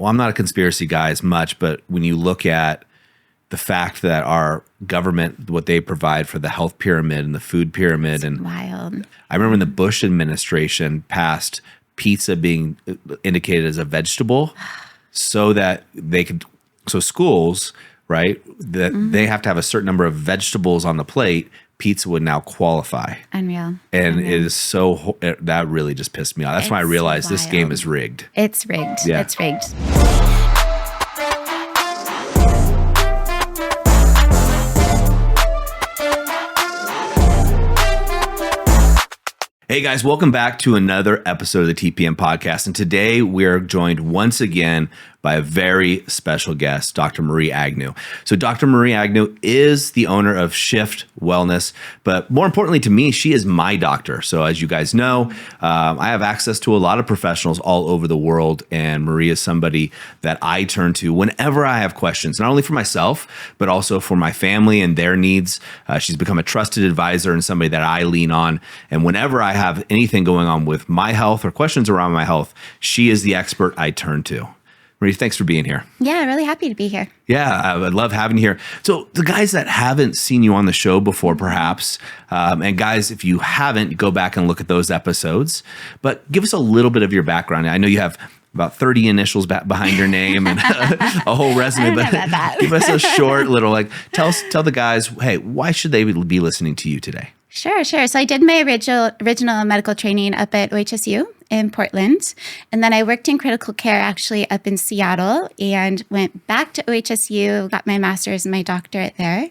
I'm not a conspiracy guy as much, but when you look at the fact that our government, what they provide for the health pyramid and the food pyramid, and wild. I remember when the Bush administration passed pizza being indicated as a vegetable so that they could, so schools, right, that they have to have a certain number of vegetables on the plate, pizza would now qualify. Unreal. And it is so, that really just pissed me off. That's when I realized this game is rigged. It's rigged. Yeah. It's rigged. Hey guys, welcome back to another episode of the TPM podcast. And today we're joined once again by a very special guest, Dr. Marie Agnew. So Dr. Marie Agnew is the owner of Shift Wellness, but more importantly to me, she is my doctor. So as you guys know, I have access to a lot of professionals all over the world, and Marie is somebody that I turn to whenever I have questions, not only for myself, but also for my family and their needs. She's become a trusted advisor and somebody that I lean on. And whenever I have anything going on with my health or questions around my health, she is the expert I turn to. Marie, thanks for being here. Yeah, really happy to be here. Yeah, I love having you here. So the guys that haven't seen you on the show before, perhaps, and guys, if you haven't, go back and look at those episodes. But give us a little bit of your background. I know you have about 30 initials behind your name and a whole resume, but give us a short little, tell the guys, hey, why should they be listening to you today? Sure. So I did my original medical training up at OHSU in Portland. And then I worked in critical care actually up in Seattle and went back to OHSU, got my master's and my doctorate there.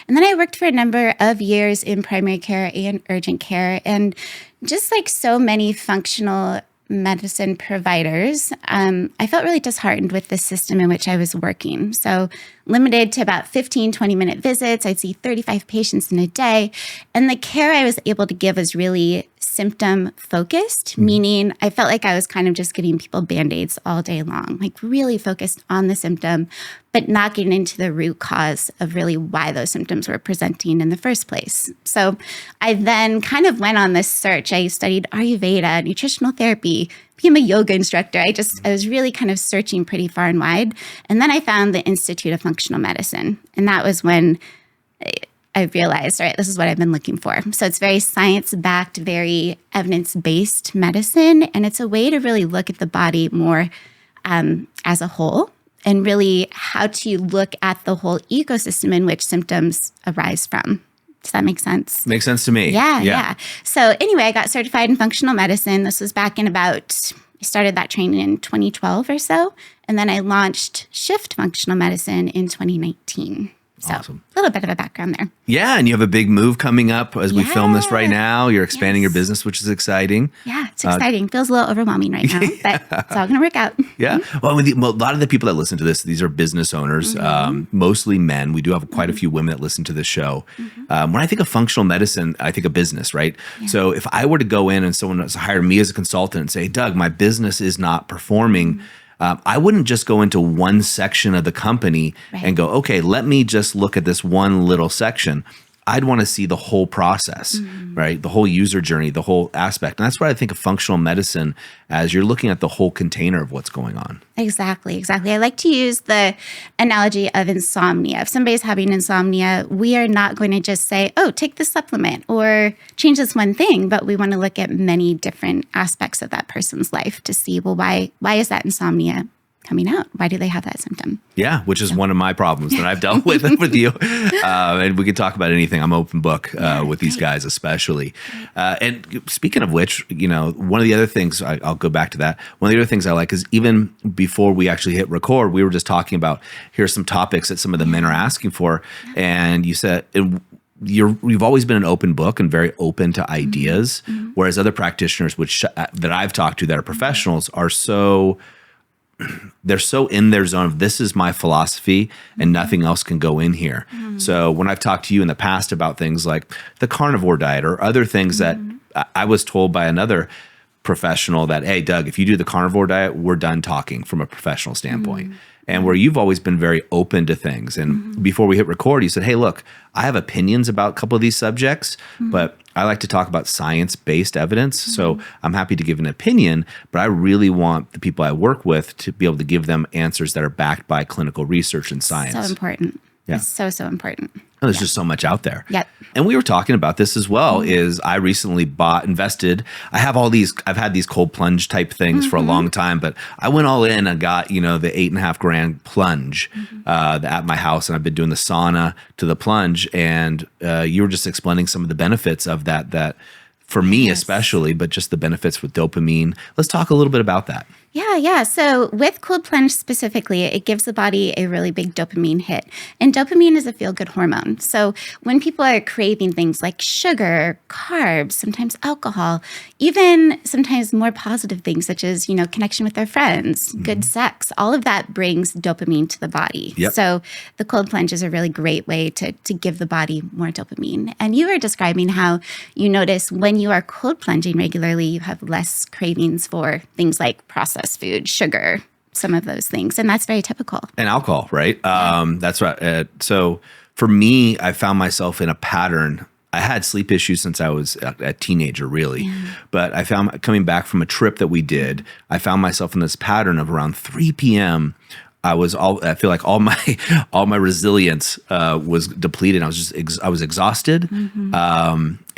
And then I worked for a number of years in primary care and urgent care. And just like so many functional medicine providers, I felt really disheartened with the system in which I was working. So limited to about 15, 20-minute visits. I'd see 35 patients in a day. And the care I was able to give was really symptom focused, meaning I felt like I was kind of just giving people Band-Aids all day long, like really focused on the symptom, but not getting into the root cause of really why those symptoms were presenting in the first place. So I then kind of went on this search. I studied Ayurveda, nutritional therapy, became a yoga instructor. I was really kind of searching pretty far and wide. And then I found the Institute of Functional Medicine. And that was when I realized, all right, this is what I've been looking for. So it's very science-backed, very evidence-based medicine. And it's a way to really look at the body more as a whole and really how to look at the whole ecosystem in which symptoms arise from. Does that make sense? Makes sense to me. Yeah. So anyway, I got certified in functional medicine. This was back in I started that training in 2012 or so. And then I launched Shift Functional Medicine in 2019. So awesome. A little bit of a background there. Yeah, and you have a big move coming up as we film this right now. You're expanding your business, which is exciting. Yeah, it's exciting. Feels a little overwhelming right now, but it's all going to work out. Yeah. Well, a lot of the people that listen to this, these are business owners, mostly men. We do have quite a few women that listen to this show. When I think of functional medicine, I think of business, right? Yeah. So if I were to go in and someone was to hire me as a consultant and say, Doug, my business is not performing, I wouldn't just go into one section of the company and go, okay, let me just look at this one little section. I'd want to see the whole process, right? The whole user journey, the whole aspect. And that's why I think of functional medicine as you're looking at the whole container of what's going on. Exactly. I like to use the analogy of insomnia. If somebody's having insomnia, we are not going to just say, oh, take this supplement or change this one thing, but we want to look at many different aspects of that person's life to see, well, why is that insomnia coming out? Why do they have that symptom? Yeah, which is one of my problems that I've dealt with you. And we can talk about anything. I'm open book with these guys especially. And speaking of which, one of the other things, I'll go back to that. One of the other things I like is even before we actually hit record, we were just talking about, here's some topics that some of the men are asking for. And you said, you've always been an open book and very open to ideas, whereas other practitioners that I've talked to that are professionals are they're so in their zone of this is my philosophy and nothing else can go in here. So when I've talked to you in the past about things like the carnivore diet or other things that I was told by another professional that, hey, Doug, if you do the carnivore diet, we're done talking from a professional standpoint. And where you've always been very open to things. And before we hit record, you said, hey, look, I have opinions about a couple of these subjects, but I like to talk about science-based evidence. So I'm happy to give an opinion, but I really want the people I work with to be able to give them answers that are backed by clinical research and science. So important. Yeah. It's so, so important. There's just so much out there. Yep. And we were talking about this as well, is I recently invested. I've had these cold plunge type things for a long time, but I went all in and got, the $8,500 plunge at my house. And I've been doing the sauna to the plunge. And you were just explaining some of the benefits of that for me especially, but just the benefits with dopamine. Let's talk a little bit about that. Yeah. So with cold plunge specifically, it gives the body a really big dopamine hit. And dopamine is a feel-good hormone. So when people are craving things like sugar, carbs, sometimes alcohol, even sometimes more positive things such as, connection with their friends, good sex, all of that brings dopamine to the body. Yep. So the cold plunge is a really great way to give the body more dopamine. And you were describing how you notice when you are cold plunging regularly, you have less cravings for things like processed food, sugar, some of those things. And that's very typical. And alcohol, right? That's right. So for me, I found myself in a pattern. I had sleep issues since I was a teenager, really. Yeah. But I found coming back from a trip that we did, I found myself in this pattern of around 3 p.m. I feel like all my resilience was depleted. I was exhausted.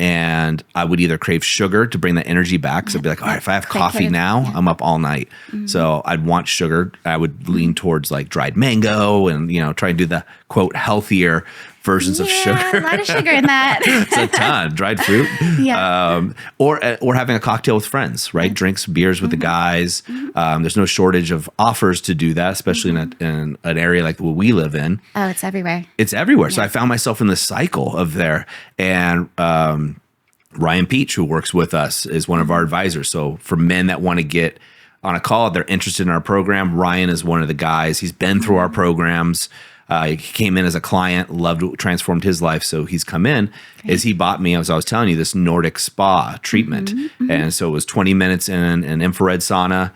And I would either crave sugar to bring that energy back. So I'd be like, all right, if I have coffee now, I'm up all night. So I'd want sugar. I would lean towards like dried mango and, try and do the quote healthier versions of sugar. A lot of sugar in that. It's a ton. Dried fruit. Or having a cocktail with friends, right? Drinks, beers with the guys. There's no shortage of offers to do that, especially in an area like what we live in. Oh, it's everywhere. It's everywhere. So I found myself in this cycle of there. And Ryan Peach, who works with us, is one of our advisors. So for men that want to get on a call, they're interested in our program, Ryan is one of the guys. He's been through our programs. He came in as a client, transformed his life. So he's come in as he bought me, as I was telling you, this Nordic spa treatment. And so it was 20 minutes in an infrared sauna,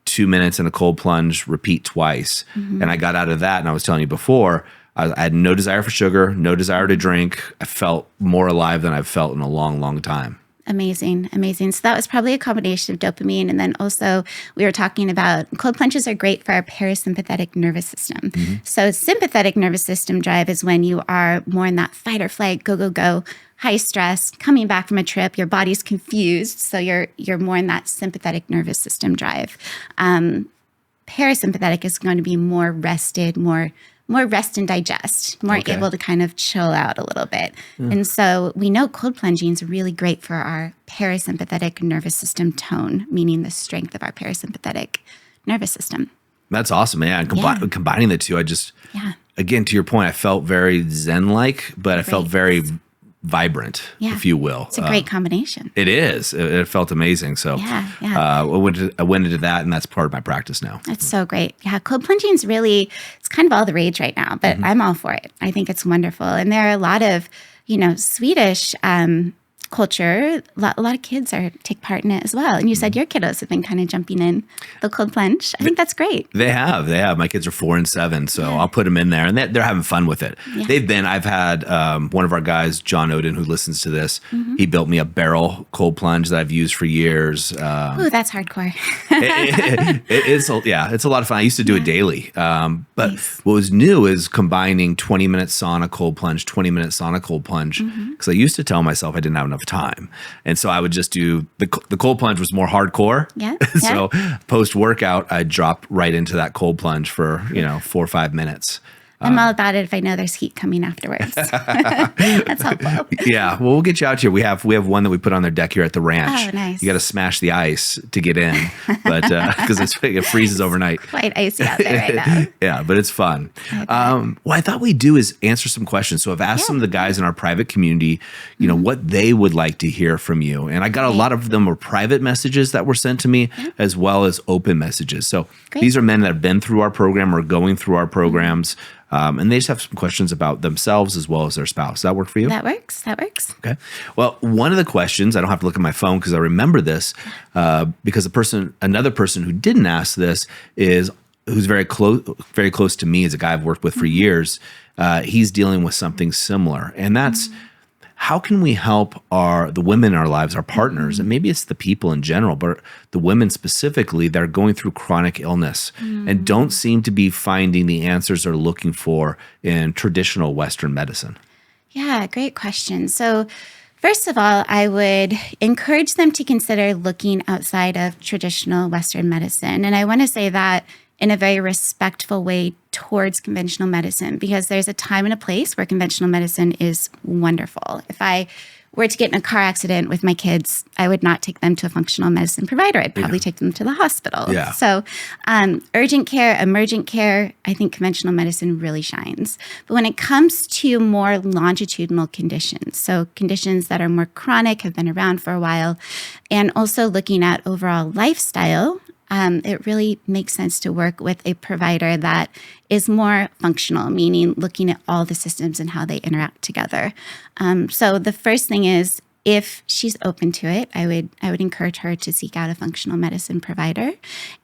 2 minutes in a cold plunge, repeat twice. And I got out of that. And I was telling you before, I had no desire for sugar, no desire to drink. I felt more alive than I've felt in a long, long time. Amazing. So that was probably a combination of dopamine. And then also we were talking about cold plunges are great for our parasympathetic nervous system. So sympathetic nervous system drive is when you are more in that fight or flight, go, go, go, high stress, coming back from a trip, your body's confused. So you're more in that sympathetic nervous system drive. Parasympathetic is going to be more rested, more rest and digest, more able to kind of chill out a little bit. And so we know cold plunging is really great for our parasympathetic nervous system tone, meaning the strength of our parasympathetic nervous system. That's awesome. Yeah. And combining the two, again, to your point, I felt very Zen-like, but I felt very vibrant, if you will. It's a great combination. It is. It felt amazing. So I went into that, and that's part of my practice now. It's so great. Yeah, cold plunging is really, it's kind of all the rage right now, but I'm all for it. I think it's wonderful. And there are a lot of, Swedish culture, a lot of kids take part in it as well. And you said your kiddos have been kind of jumping in the cold plunge. I think that's great. They have. My kids are 4 and 7, so I'll put them in there, and they're having fun with it. I've had one of our guys, John Oden, who listens to this, he built me a barrel cold plunge that I've used for years. Ooh, that's hardcore. It's a lot of fun. I used to do it daily. But what was new is combining 20-minute sauna cold plunge, 20-minute sauna cold plunge, because I used to tell myself I didn't have enough time. And so I would just do the cold plunge was more hardcore. So post workout, I'd drop right into that cold plunge for, 4 or 5 minutes. I'm all about it if I know there's heat coming afterwards. That's helpful. Yeah. Well, we'll get you out here. We have one that we put on their deck here at the ranch. Oh, nice. You got to smash the ice to get in, but because it freezes overnight. Quite icy out there right now. Yeah, but it's fun. What I thought we'd do is answer some questions. So I've asked some of the guys in our private community, what they would like to hear from you. And I got a lot of them were private messages that were sent to me as well as open messages. So these are men that have been through our program or going through our programs. And they just have some questions about themselves as well as their spouse. Does that work for you? That works. Okay. Well, one of the questions, I don't have to look at my phone because I remember this, because another person who didn't ask this who's very close to me, is a guy I've worked with for years. He's dealing with something similar, and that's how can we help the women in our lives, our partners, and maybe it's the people in general, but the women specifically that are going through chronic illness and don't seem to be finding the answers they're looking for in traditional Western medicine? Yeah, great question. So first of all, I would encourage them to consider looking outside of traditional Western medicine. And I want to say that in a very respectful way towards conventional medicine, because there's a time and a place where conventional medicine is wonderful. If I were to get in a car accident with my kids, I would not take them to a functional medicine provider. I'd probably take them to the hospital. Yeah. So urgent care, emergent care, I think conventional medicine really shines. But when it comes to more longitudinal conditions, so conditions that are more chronic, have been around for a while, and also looking at overall lifestyle, it really makes sense to work with a provider that is more functional, meaning looking at all the systems and how they interact together. So the first thing is, if she's open to it, I would encourage her to seek out a functional medicine provider.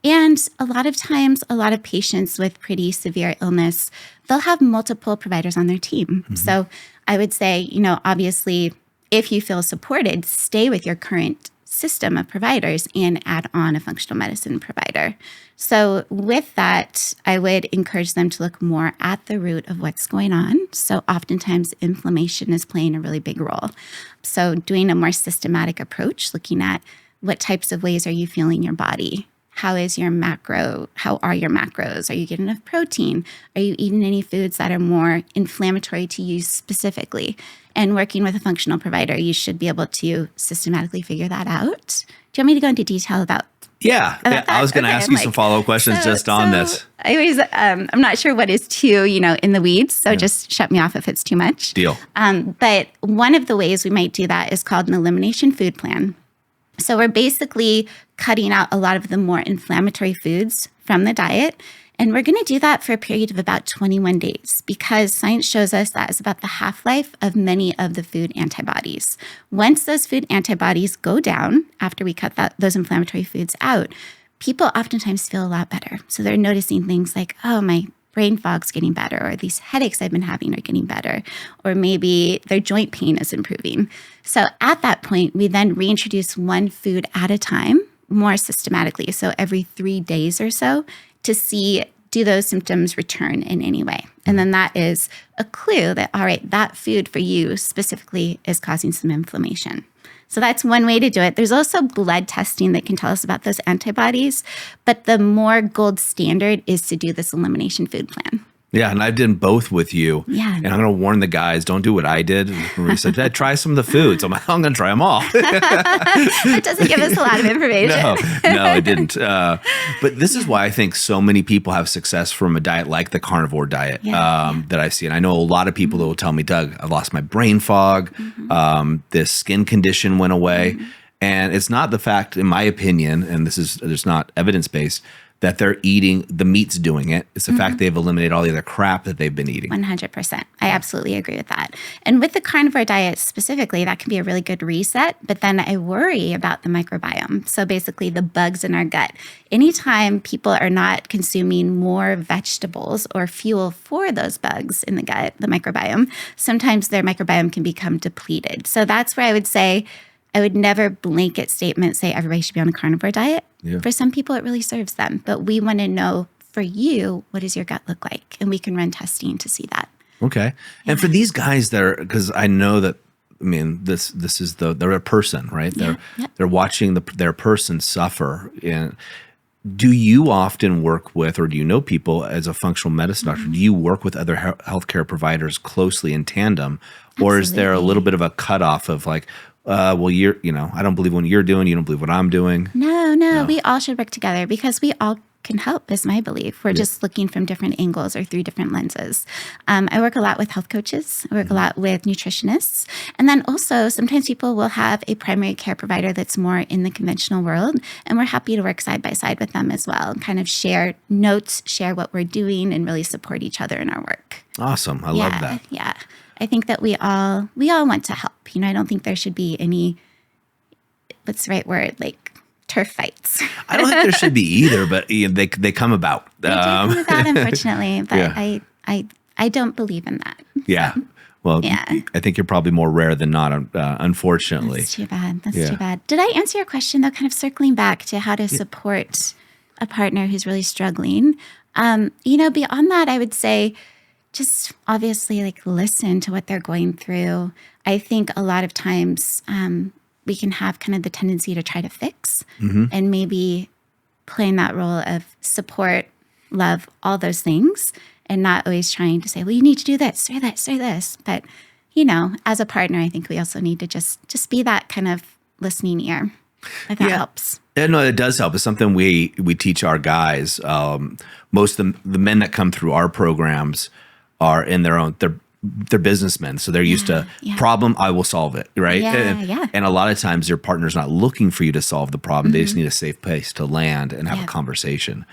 And a lot of times, a lot of patients with pretty severe illness, they'll have multiple providers on their team. So I would say, obviously, if you feel supported, stay with your current system of providers and add on a functional medicine provider. So with that, I would encourage them to look more at the root of what's going on. So oftentimes inflammation is playing a really big role. So doing a more systematic approach, looking at what types of ways are you feeling your body? How are your macros? Are you getting enough protein? Are you eating any foods that are more inflammatory to you specifically? And working with a functional provider, you should be able to systematically figure that out. Do you want me to go into detail about Yeah, I was going to ask you some follow-up questions on this. I always, I'm not sure what is too, in the weeds. So just shut me off if it's too much. Deal. But one of the ways we might do that is called an elimination food plan. So we're basically cutting out a lot of the more inflammatory foods from the diet. And we're going to do that for a period of about 21 days because science shows us that is about the half-life of many of the food antibodies. Once those food antibodies go down after we cut those inflammatory foods out, people oftentimes feel a lot better. So they're noticing things like, oh, my brain fog's getting better, or these headaches I've been having are getting better, or maybe their joint pain is improving. So at that point, we then reintroduce one food at a time more systematically. So every 3 days or so to see, do those symptoms return in any way? And then that is a clue that, all right, that food for you specifically is causing some inflammation. So that's one way to do it. There's also blood testing that can tell us about those antibodies, but the more gold standard is to do this elimination food plan. Yeah, and I did both with you. Yeah. And I'm going to warn the guys, don't do what I did. Marie said, Dad, try some of the foods. I'm like, I'm going to try them all. That doesn't give us a lot of information. No, it didn't. But this is why I think so many people have success from a diet like the carnivore diet that I see. And I know a lot of people that will tell me, Doug, I've lost my brain fog. This skin condition went away. And it's not the fact, in my opinion, and there's not evidence-based, that they're eating, the meat's doing it. It's the fact they've eliminated all the other crap that they've been eating. 100%. I absolutely agree with that. And with the carnivore diet specifically, that can be a really good reset. But then I worry about the microbiome. So basically the bugs in our gut. Anytime people are not consuming more vegetables or fuel for those bugs in the gut, the microbiome, sometimes their microbiome can become depleted. So that's where I would say, I would never blanket statement say everybody should be on a carnivore diet. Yeah. For some people, it really serves them. But we want to know, for you, what does your gut look like? And we can run testing to see that. Okay. Yeah. And for these guys that are, because I know that, I mean, this is they're a person, right? They're watching their person suffer. And do you often work with, or do you know people as a functional medicine doctor, do you work with other healthcare providers closely in tandem? Absolutely. Or is there a little bit of a cutoff of like, well, I don't believe what you're doing. You don't believe what I'm doing. No. We all should work together because we all can help, is my belief. We're just looking from different angles or through different lenses. I work a lot with health coaches. I work a lot with nutritionists. And then also sometimes people will have a primary care provider that's more in the conventional world. And we're happy to work side by side with them as well and kind of share notes, share what we're doing, and really support each other in our work. Awesome. I love that. Yeah. I think that we all want to help. I don't think there should be any, what's the right word, like turf fights. I don't think there should be either, but they come about. They do come about, unfortunately. But I don't believe in that. Yeah. Well, Yeah. I think you're probably more rare than not, unfortunately. That's too bad. That's Yeah. too bad. Did I answer your question though? Kind of circling back to how to support a partner who's really struggling. Beyond that, I would say just obviously like listen to what they're going through. I think a lot of times we can have kind of the tendency to try to fix and maybe playing that role of support, love, all those things, and not always trying to say, well, you need to do this or this or this. But, as a partner, I think we also need to just be that kind of listening ear, if that helps. Yeah, no, it does help. It's something we teach our guys. Most of the men that come through our programs are in they're businessmen. So they're used to problem, I will solve it, right? And a lot of times your partner's not looking for you to solve the problem. They just need a safe place to land and have a conversation.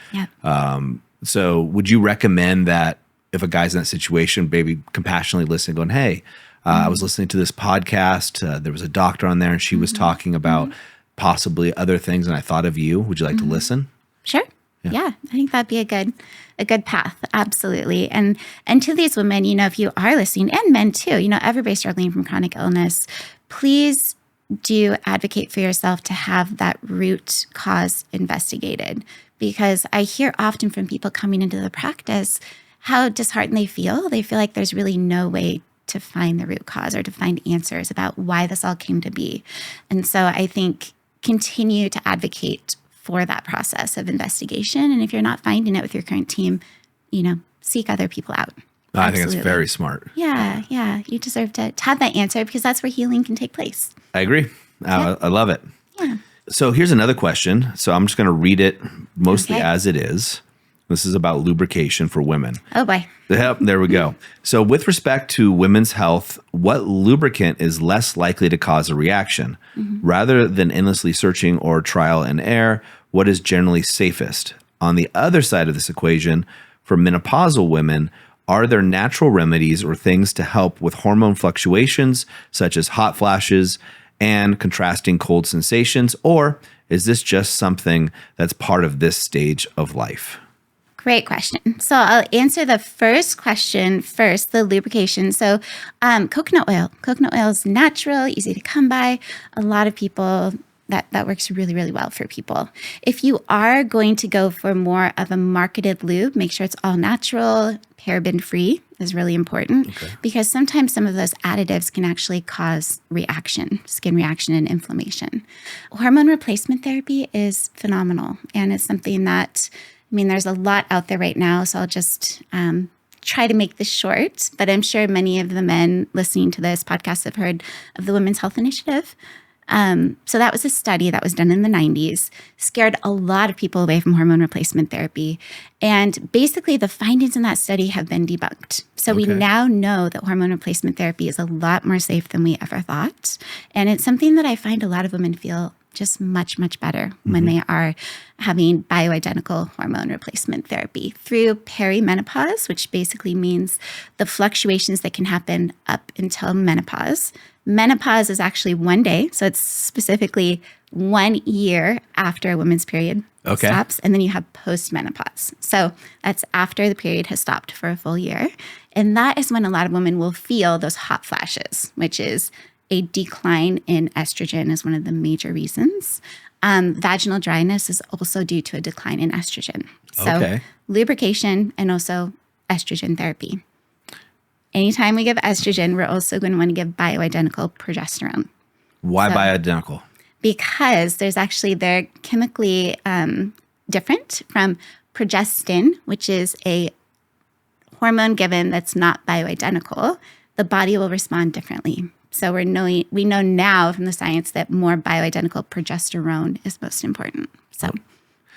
So would you recommend that if a guy's in that situation, maybe compassionately listen, going, hey, I was listening to this podcast. There was a doctor on there and she was talking about possibly other things. And I thought of you. Would you like to listen? Sure. Yeah, I think that'd be a good path. Absolutely. And to these women, if you are listening, and men too, everybody's struggling from chronic illness, please do advocate for yourself to have that root cause investigated. Because I hear often from people coming into the practice how disheartened they feel. They feel like there's really no way to find the root cause or to find answers about why this all came to be. And so I think continue to advocate for that process of investigation. And if you're not finding it with your current team, seek other people out. I think that's very smart. Yeah. You deserve to have that answer because that's where healing can take place. I agree. I love it. Yeah. So here's another question. So I'm just going to read it mostly as it is. This is about lubrication for women. Oh, boy. Yep, there we go. So with respect to women's health, what lubricant is less likely to cause a reaction? Rather than endlessly searching or trial and error, what is generally safest? On the other side of this equation, for menopausal women, are there natural remedies or things to help with hormone fluctuations, such as hot flashes and contrasting cold sensations? Or is this just something that's part of this stage of life? Great question. So I'll answer the first question first, the lubrication. So coconut oil. Coconut oil is natural, easy to come by. A lot of people, that works really, really well for people. If you are going to go for more of a marketed lube, make sure it's all natural, paraben-free is really important because sometimes some of those additives can actually cause skin reaction and inflammation. Hormone replacement therapy is phenomenal, and it's something that there's a lot out there right now, so I'll just try to make this short, but I'm sure many of the men listening to this podcast have heard of the Women's Health Initiative. So that was a study that was done in the 90s, scared a lot of people away from hormone replacement therapy. And basically the findings in that study have been debunked. So we now know that hormone replacement therapy is a lot more safe than we ever thought. And it's something that I find a lot of women feel just much, much better when they are having bioidentical hormone replacement therapy through perimenopause, which basically means the fluctuations that can happen up until menopause. Menopause is actually 1 day. So it's specifically 1 year after a woman's period stops. And then you have postmenopause. So that's after the period has stopped for a full year. And that is when a lot of women will feel those hot flashes, which is a decline in estrogen is one of the major reasons. Vaginal dryness is also due to a decline in estrogen. So lubrication and also estrogen therapy. Anytime we give estrogen, we're also going to want to give bioidentical progesterone. Why bioidentical? Because they're chemically different from progestin, which is a hormone given that's not bioidentical. The body will respond differently. So we know now from the science that more bioidentical progesterone is most important. So,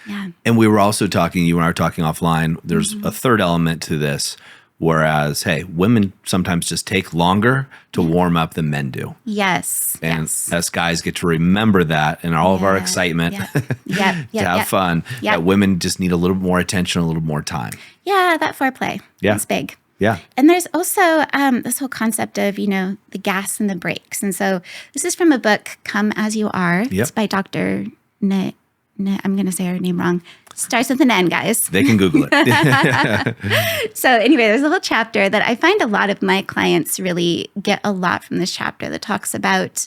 yeah. And we were also talking, you and I were talking offline, there's a third element to this, whereas, hey, women sometimes just take longer to warm up than men do. Yes. And us guys get to remember that in all of our excitement to have fun, that women just need a little more attention, a little more time. Yeah, that foreplay is big. Yeah. And there's also this whole concept of, the gas and the brakes. And so this is from a book, Come As You Are. It's by Dr. I'm going to say her name wrong. Starts with an N, guys. They can Google it. So anyway, there's a whole chapter that I find a lot of my clients really get a lot from this chapter that talks about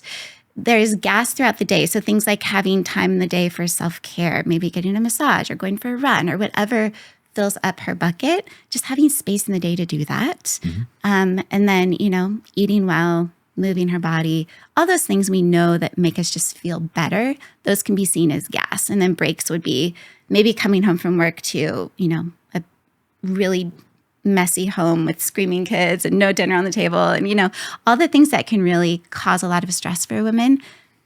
there's gas throughout the day. So things like having time in the day for self-care, maybe getting a massage or going for a run or whatever fills up her bucket, just having space in the day to do that. And then, eating well, moving her body, all those things we know that make us just feel better, those can be seen as gas. And then breaks would be maybe coming home from work to, a really messy home with screaming kids and no dinner on the table and, all the things that can really cause a lot of stress for women.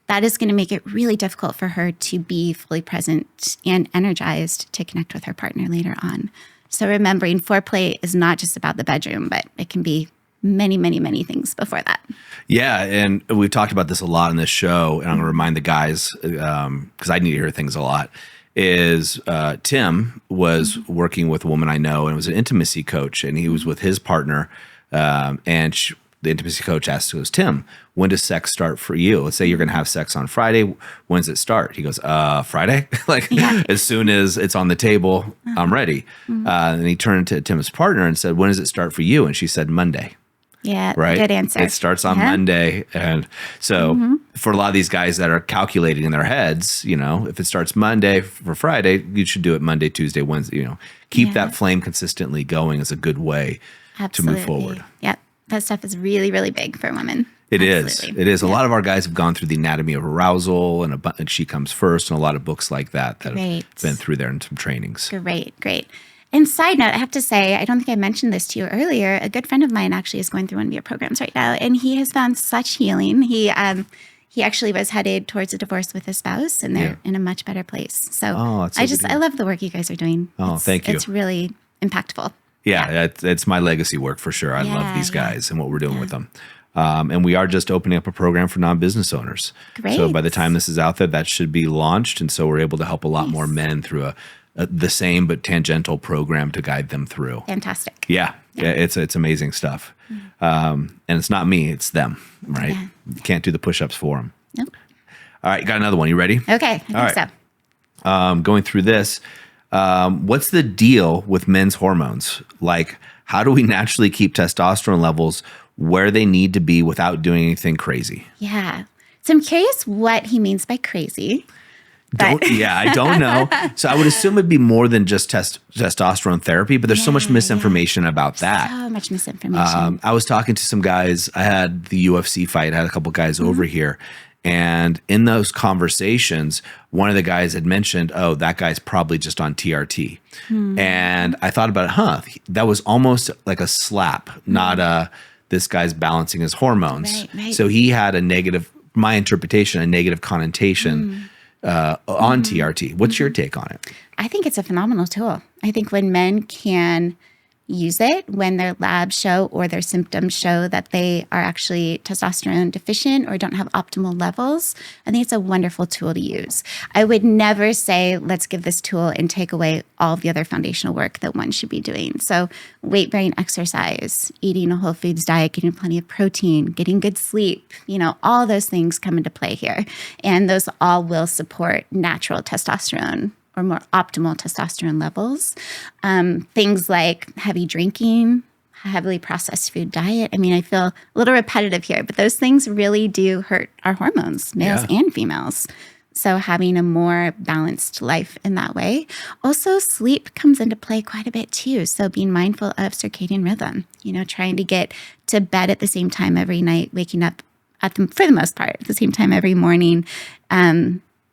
That is going to make it really difficult for her to be fully present and energized to connect with her partner later on. So remembering foreplay is not just about the bedroom, but it can be many, many, many things before that. Yeah. And we've talked about this a lot in this show. And I'm going to remind the guys, because I need to hear things a lot, is Tim was working with a woman I know and was an intimacy coach. And he was with his partner. The intimacy coach asked us, Tim, when does sex start for you? Let's say you're going to have sex on Friday. When does it start? He goes, Friday? As soon as it's on the table, I'm ready. And he turned to Tim's partner and said, when does it start for you? And she said, Monday. Yeah, right? Good answer. It starts on Monday. And so for a lot of these guys that are calculating in their heads, if it starts Monday for Friday, you should do it Monday, Tuesday, Wednesday, keep that flame consistently going is a good way to move forward. Yep. That stuff is really, really big for women. It is. A lot of our guys have gone through the anatomy of arousal and She Comes First and a lot of books like that have been through there and some trainings. Great. And side note, I have to say, I don't think I mentioned this to you earlier. A good friend of mine actually is going through one of your programs right now, and he has found such healing. He actually was headed towards a divorce with his spouse, and they're in a much better place. So I love the work you guys are doing. Thank you. It's really impactful. Yeah, it's my legacy work for sure. I love these guys and what we're doing with them. And we are just opening up a program for non-business owners. Great. So by the time this is out there, that should be launched. And so we're able to help a lot more men through the same but tangential program to guide them through. Fantastic. Yeah. It's amazing stuff. And it's not me, it's them, right? Yeah. You can't do the push-ups for them. Nope. All right, got another one. You ready? Okay, I think so. Going through this, what's the deal with men's hormones? Like, how do we naturally keep testosterone levels where they need to be without doing anything crazy? Yeah. So I'm curious what he means by crazy. I don't know. So I would assume it'd be more than just testosterone therapy, but there's so much misinformation about that. So much misinformation. I was talking to some guys. I had the UFC fight. I had a couple guys over here. And in those conversations, one of the guys had mentioned, oh, that guy's probably just on TRT. And I thought about it, that was almost like a slap, not this guy's balancing his hormones. Right. So he had my interpretation, a negative connotation on TRT. What's your take on it? I think it's a phenomenal tool. I think when men can use it, when their labs show or their symptoms show that they are actually testosterone deficient or don't have optimal levels, I think it's a wonderful tool to use. I would never say, let's give this tool and take away all of the other foundational work that one should be doing. So weight-bearing exercise, eating a whole foods diet, getting plenty of protein, getting good sleep, all those things come into play here. And those all will support natural testosterone or more optimal testosterone levels. Things like heavy drinking, heavily processed food diet. I mean, I feel a little repetitive here, but those things really do hurt our hormones, males and females. So having a more balanced life in that way. Also, sleep comes into play quite a bit too. So being mindful of circadian rhythm, trying to get to bed at the same time every night, waking up for the most part, at the same time every morning,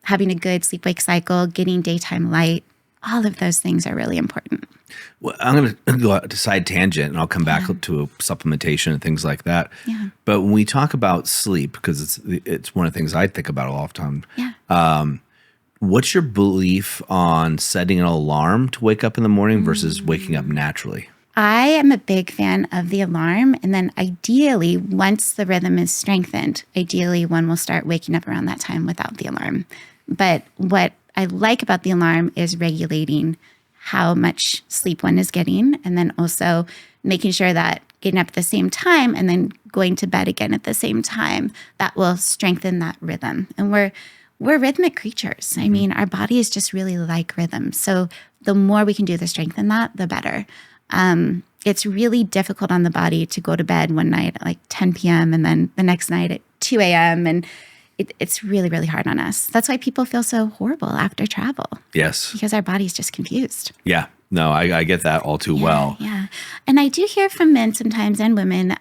having a good sleep-wake cycle, getting daytime light, all of those things are really important. Well, I'm going to go out to side tangent, and I'll come back to supplementation and things like that. Yeah. But when we talk about sleep, because it's one of the things I think about a lot of time, what's your belief on setting an alarm to wake up in the morning versus waking up naturally? I am a big fan of the alarm. And then ideally, once the rhythm is strengthened, ideally one will start waking up around that time without the alarm. But what I like about the alarm is regulating how much sleep one is getting, and then also making sure that getting up at the same time and then going to bed again at the same time, that will strengthen that rhythm. And we're rhythmic creatures. I mean, our bodies just really like rhythm. So the more we can do to strengthen that, the better. It's really difficult on the body to go to bed one night at like 10 p.m. and then the next night at 2 a.m. And it's really, really hard on us. That's why people feel so horrible after travel. Yes. Because our body's just confused. Yeah. No, I get that all too well. Yeah. And I do hear from men sometimes and women,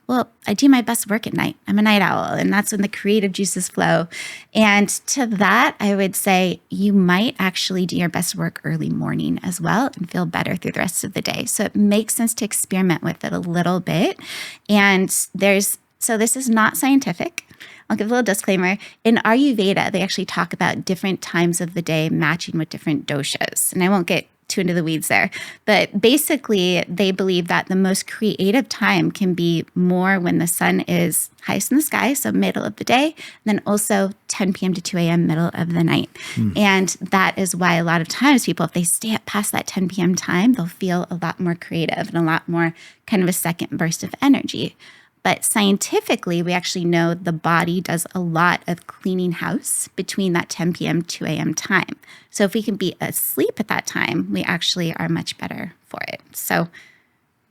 well, I do my best work at night. I'm a night owl, and that's when the creative juices flow. And to that, I would say you might actually do your best work early morning as well and feel better through the rest of the day. So it makes sense to experiment with it a little bit. And so this is not scientific. I'll give a little disclaimer. In Ayurveda, they actually talk about different times of the day matching with different doshas. And I won't get too into the weeds there. But basically, they believe that the most creative time can be more when the sun is highest in the sky, so middle of the day, and then also 10 p.m. to 2 a.m., middle of the night. And that is why a lot of times people, if they stay up past that 10 p.m. time, they'll feel a lot more creative and a lot more kind of a second burst of energy. But scientifically, we actually know the body does a lot of cleaning house between that 10 p.m., 2 a.m. time. So if we can be asleep at that time, we actually are much better for it. So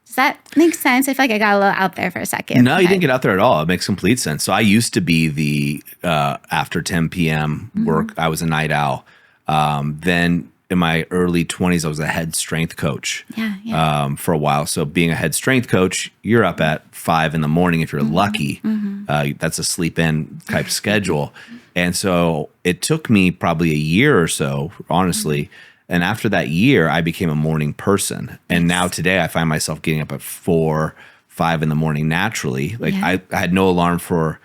does that make sense? I feel like I got a little out there for a second. No, you didn't get out there at all. It makes complete sense. So I used to be the after 10 p.m. work. I was a night owl. Then in my early 20s, I was a head strength coach for a while. So being a head strength coach, you're up at 5 in the morning if you're lucky. That's a sleep in type schedule. And so it took me probably a year or so, honestly. And after that year, I became a morning person. And now today I find myself getting up at 4, 5 in the morning naturally. Like I had no alarm for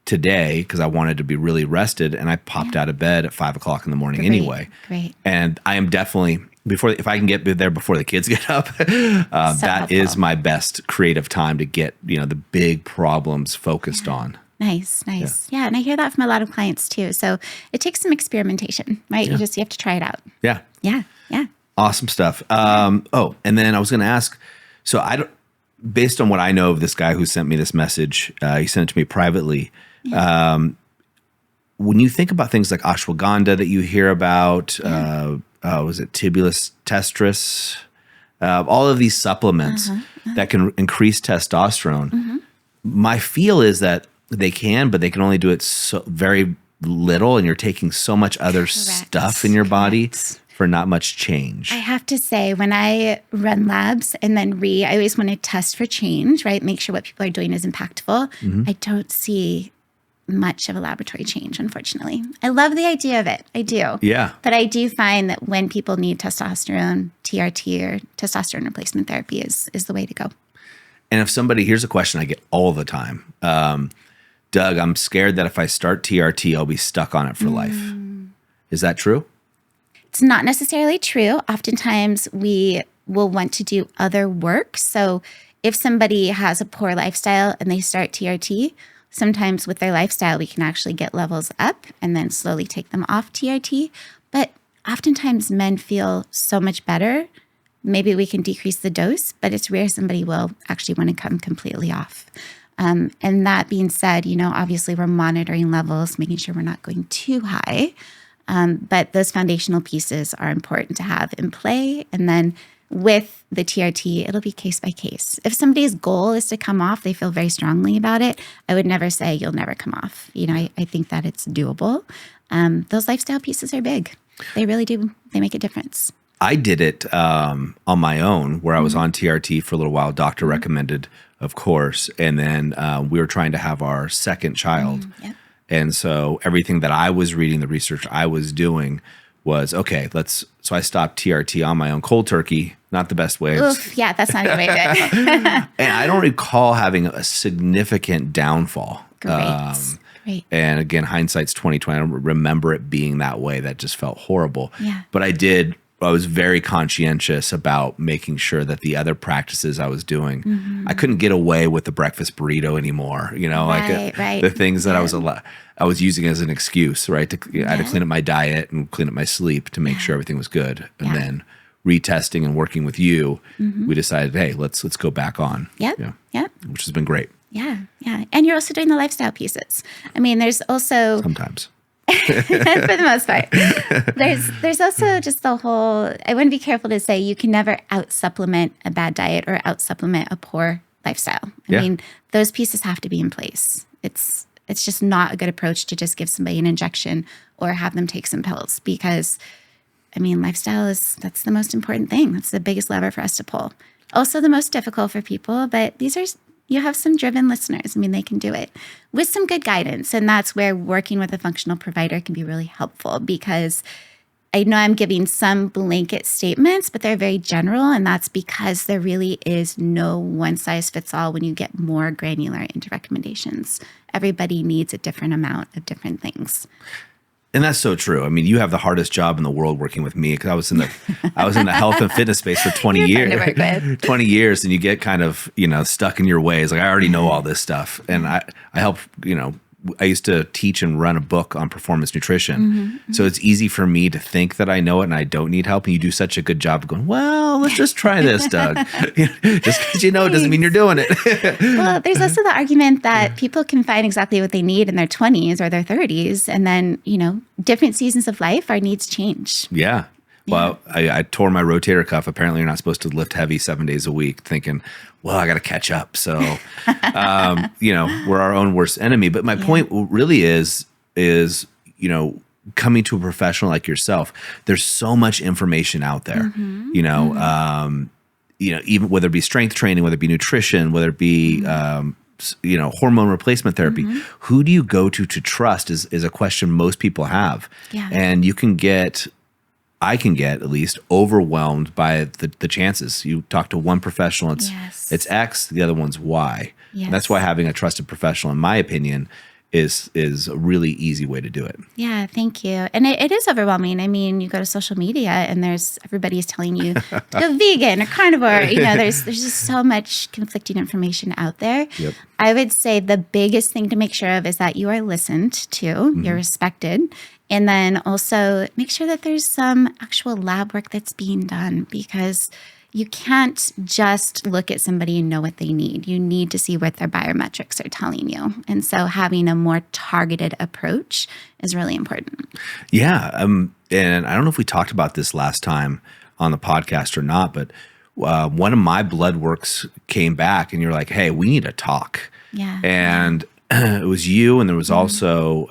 today because I wanted to be really rested, and I popped out of bed at 5 o'clock in the morning anyway. Great. And I am definitely if I can get there before the kids get up, that is my best creative time to get the big problems focused on. Nice. Yeah, and I hear that from a lot of clients too. So it takes some experimentation, right? You have to try it out. Yeah. Awesome stuff. And then I was going to ask. So based on what I know of this guy who sent me this message, he sent it to me privately. When you think about things like ashwagandha that you hear about, was it tibulus testris, all of these supplements that can increase testosterone, my feel is that they can, but they can only do it so very little, and you're taking so much other stuff in your body for not much change. I have to say, when I run labs and then I always want to test for change, right? Make sure what people are doing is impactful. I don't see much of a laboratory change, unfortunately. I love the idea of it. I do. Yeah. But I do find that when people need testosterone, TRT or testosterone replacement therapy is the way to go. And if here's a question I get all the time. Doug, I'm scared that if I start TRT, I'll be stuck on it for life. Is that true? It's not necessarily true. Oftentimes we will want to do other work. So if somebody has a poor lifestyle and they start TRT, sometimes with their lifestyle, we can actually get levels up and then slowly take them off TRT. But oftentimes men feel so much better. Maybe we can decrease the dose, but it's rare somebody will actually want to come completely off. And that being said, obviously we're monitoring levels, making sure we're not going too high. But those foundational pieces are important to have in play. And then with the TRT, it'll be case by case. If somebody's goal is to come off, they feel very strongly about it, I would never say you'll never come off. I think that it's doable. Those lifestyle pieces are big. They really do. They make a difference. I did it on my own, where I was on TRT for a little while. Doctor recommended, of course. And then we were trying to have our second child. And so everything that I was reading, the research I was doing was, okay, so I stopped TRT on my own, cold turkey, not the best way. Oof, yeah, that's not a good way to do it. And I don't recall having a significant downfall. Great. And again, hindsight's 20/20. I don't remember it being that way. That just felt horrible. Yeah. But I was very conscientious about making sure that the other practices I was doing, I couldn't get away with the breakfast burrito anymore. The things that I was using as an excuse, right? I had to clean up my diet and clean up my sleep to make sure everything was good. And then retesting and working with you, we decided, hey, let's go back on. Yep. Which has been great. Yeah. And you're also doing the lifestyle pieces. I mean, there's also sometimes. For the most part. There's also just the whole, I want to be careful to say you can never out-supplement a bad diet or out-supplement a poor lifestyle. I mean, those pieces have to be in place. It's just not a good approach to just give somebody an injection or have them take some pills because, I mean, lifestyle that's the most important thing. That's the biggest lever for us to pull. Also the most difficult for people, but you have some driven listeners. I mean, they can do it with some good guidance. And that's where working with a functional provider can be really helpful because I know I'm giving some blanket statements, but they're very general. And that's because there really is no one size fits all when you get more granular into recommendations. Everybody needs a different amount of different things. And that's so true. I mean, you have the hardest job in the world working with me because I was in the health and fitness space for 20 years. 20 years, and you get kind of, stuck in your ways. Like I already know all this stuff. And I help, I used to teach and run a book on performance nutrition. So it's easy for me to think that I know it and I don't need help. And you do such a good job of going, well, let's just try this, Doug. Just because you know it doesn't mean you're doing it. Well, there's also the argument that people can find exactly what they need in their 20s or their 30s. And then, different seasons of life, our needs change. Yeah. Well, I tore my rotator cuff. Apparently, you're not supposed to lift heavy 7 days a week, thinking, well, I got to catch up. So, we're our own worst enemy. But my point really is, coming to a professional like yourself, there's so much information out there, even whether it be strength training, whether it be nutrition, whether it be, hormone replacement therapy. Who do you go to trust is a question most people have. Yeah. And I can get at least overwhelmed by the chances. You talk to one professional, it's X, the other one's Y. Yes. And that's why having a trusted professional, in my opinion, is a really easy way to do it. Yeah, thank you. And it is overwhelming. I mean, you go to social media and everybody's telling you to go vegan or carnivore. There's just so much conflicting information out there. Yep. I would say the biggest thing to make sure of is that you are listened to, you're respected. And then also make sure that there's some actual lab work that's being done because you can't just look at somebody and know what they need. You need to see what their biometrics are telling you. And so having a more targeted approach is really important. Yeah. And I don't know if we talked about this last time on the podcast or not, but one of my blood works came back and you're like, hey, we need to talk. Yeah. And it was you. And there was also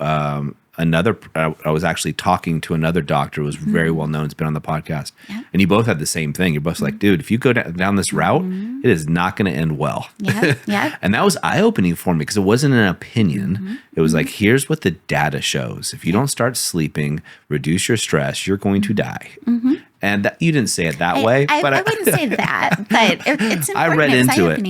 I was actually talking to another doctor who was very well known. It's been on the podcast. Yeah. And you both had the same thing. You're both like, dude, if you go down this route, it is not going to end well. Yeah. Yeah. And that was eye-opening for me because it wasn't an opinion. It was like, here's what the data shows. If you don't start sleeping, reduce your stress, you're going to die. And you didn't say it that way. But I wouldn't say that, but it's important. I read into it.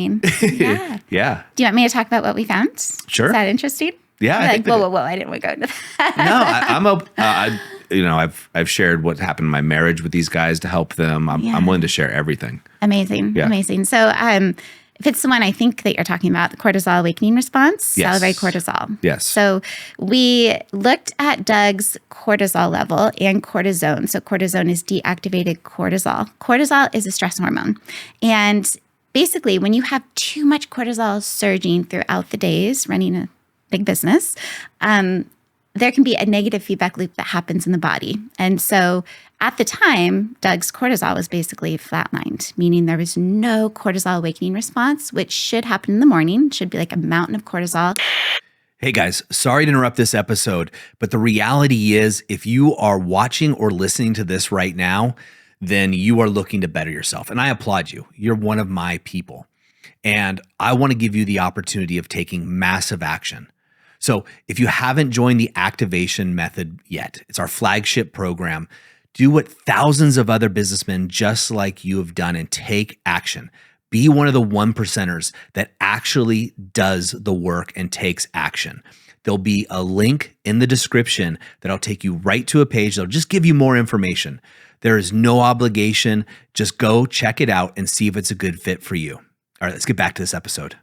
Yeah. Yeah. Do you want me to talk about what we found? Sure. Is that interesting? Yeah, I think whoa! I didn't want to go into that. No, I've shared what happened in my marriage with these guys to help them. I'm willing to share everything. Amazing. So, if it's the one I think that you're talking about, the cortisol awakening response, salivary cortisol. Yes. So we looked at Doug's cortisol level and cortisone. So cortisone is deactivated cortisol. Cortisol is a stress hormone, and basically, when you have too much cortisol surging throughout the days, running a big business, there can be a negative feedback loop that happens in the body. And so at the time, Doug's cortisol was basically flatlined, meaning there was no cortisol awakening response, which should happen in the morning. It should be like a mountain of cortisol. Hey guys, sorry to interrupt this episode, but the reality is if you are watching or listening to this right now, then you are looking to better yourself. And I applaud you. You're one of my people. And I want to give you the opportunity of taking massive action. So if you haven't joined the activation method yet, it's our flagship program. Do what thousands of other businessmen just like you have done and take action. Be one of the 1%ers that actually does the work and takes action. There'll be a link in the description that'll take you right to a page that'll just give you more information. There is no obligation. Just go check it out and see if it's a good fit for you. All right, let's get back to this episode.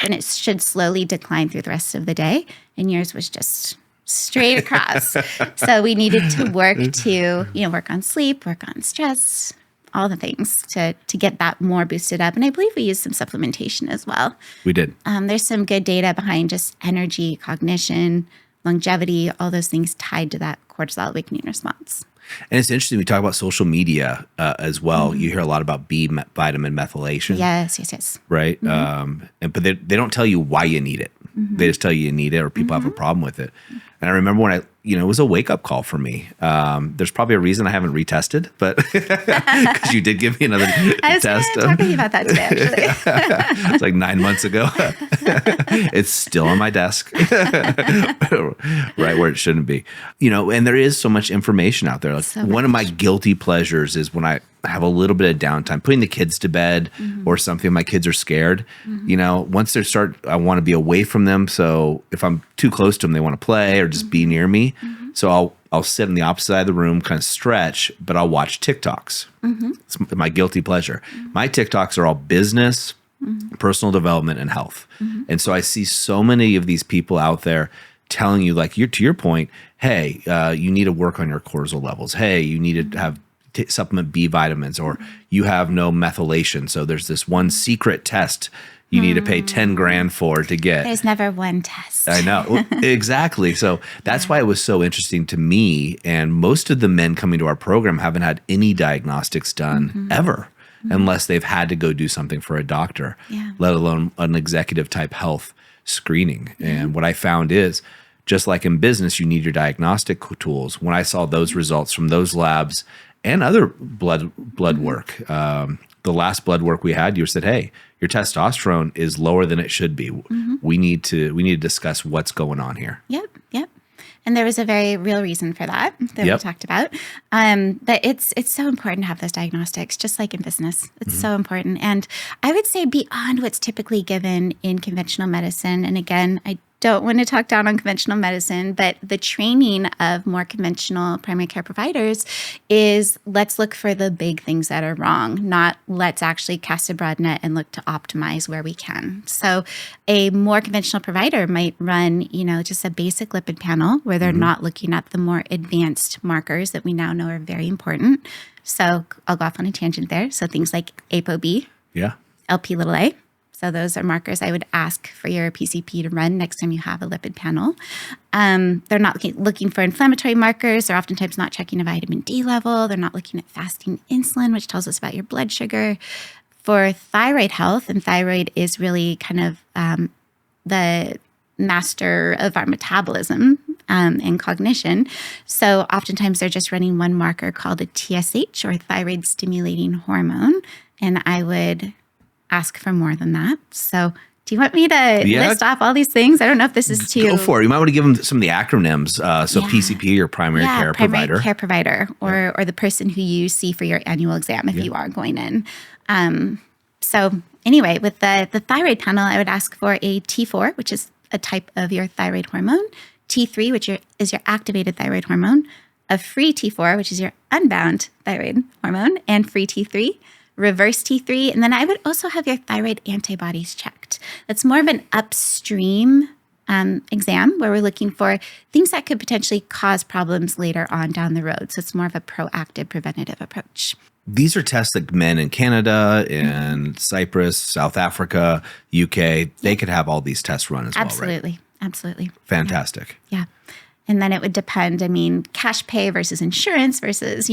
And it should slowly decline through the rest of the day. And yours was just straight across. So we needed to work on sleep, work on stress, all the things to get that more boosted up. And I believe we used some supplementation as well. We did. There's some good data behind just energy, cognition, longevity, all those things tied to that cortisol awakening response. And it's interesting. We talk about social media as well. You hear a lot about B vitamin methylation. Yes. Right. But they don't tell you why you need it. They just tell you need it, or people have a problem with it. And I remember when it was a wake up call for me. There's probably a reason I haven't retested, but because you did give me another test. I was talking about that today, actually. It's like 9 months ago. It's still on my desk, right where it shouldn't be. And there is so much information out there. Like one of my guilty pleasures is when I have a little bit of downtime, putting the kids to bed or something. My kids are scared. Once I want to be away from them. So if I'm too close to them, they want to play or just be near me. So I'll sit on the opposite side of the room, kind of stretch, but I'll watch TikToks. It's my guilty pleasure. My TikToks are all business, personal development, and health. And so I see so many of these people out there telling you, like, to your point, hey, you need to work on your cortisol levels. Hey, you need to have supplement B vitamins, or you have no methylation. So there's this one secret test you need to pay 10 grand for to get. There's never one test. I know. Well, exactly. So that's why it was so interesting to me. And most of the men coming to our program haven't had any diagnostics done ever, unless they've had to go do something for a doctor, let alone an executive type health screening. And what I found is, just like in business, you need your diagnostic tools. When I saw those results from those labs and other blood work, the last blood work we had, you said, hey, your testosterone is lower than it should be. We need to discuss what's going on here. Yep. And there was a very real reason for that we talked about. But it's so important to have those diagnostics, just like in business. It's so important. And I would say beyond what's typically given in conventional medicine, and again, I don't want to talk down on conventional medicine, but the training of more conventional primary care providers is let's look for the big things that are wrong, not let's actually cast a broad net and look to optimize where we can. So a more conventional provider might run, just a basic lipid panel where they're not looking at the more advanced markers that we now know are very important. So I'll go off on a tangent there. So things like ApoB, LP(a). So those are markers I would ask for your PCP to run next time you have a lipid panel. They're not looking for inflammatory markers. They're oftentimes not checking a vitamin D level. They're not looking at fasting insulin, which tells us about your blood sugar. For thyroid health, and thyroid is really kind of the master of our metabolism and cognition. So oftentimes they're just running one marker called a TSH, or thyroid stimulating hormone. And I would ask for more than that. So do you want me to list off all these things? I don't know if this is too... Go for it. You might want to give them some of the acronyms. PCP, or primary care provider. Care provider, or the person who you see for your annual exam if you are going in. So anyway, with the thyroid panel, I would ask for a T4, which is a type of your thyroid hormone, T3, which is your activated thyroid hormone, a free T4, which is your unbound thyroid hormone, and free T3, reverse T3, and then I would also have your thyroid antibodies checked. That's more of an upstream exam where we're looking for things that could potentially cause problems later on down the road. So it's more of a proactive, preventative approach. These are tests that men in Canada, in Cyprus, South Africa, UK, they could have all these tests run as well, right? Absolutely. Fantastic. Yeah. And then it would depend, cash pay versus insurance versus,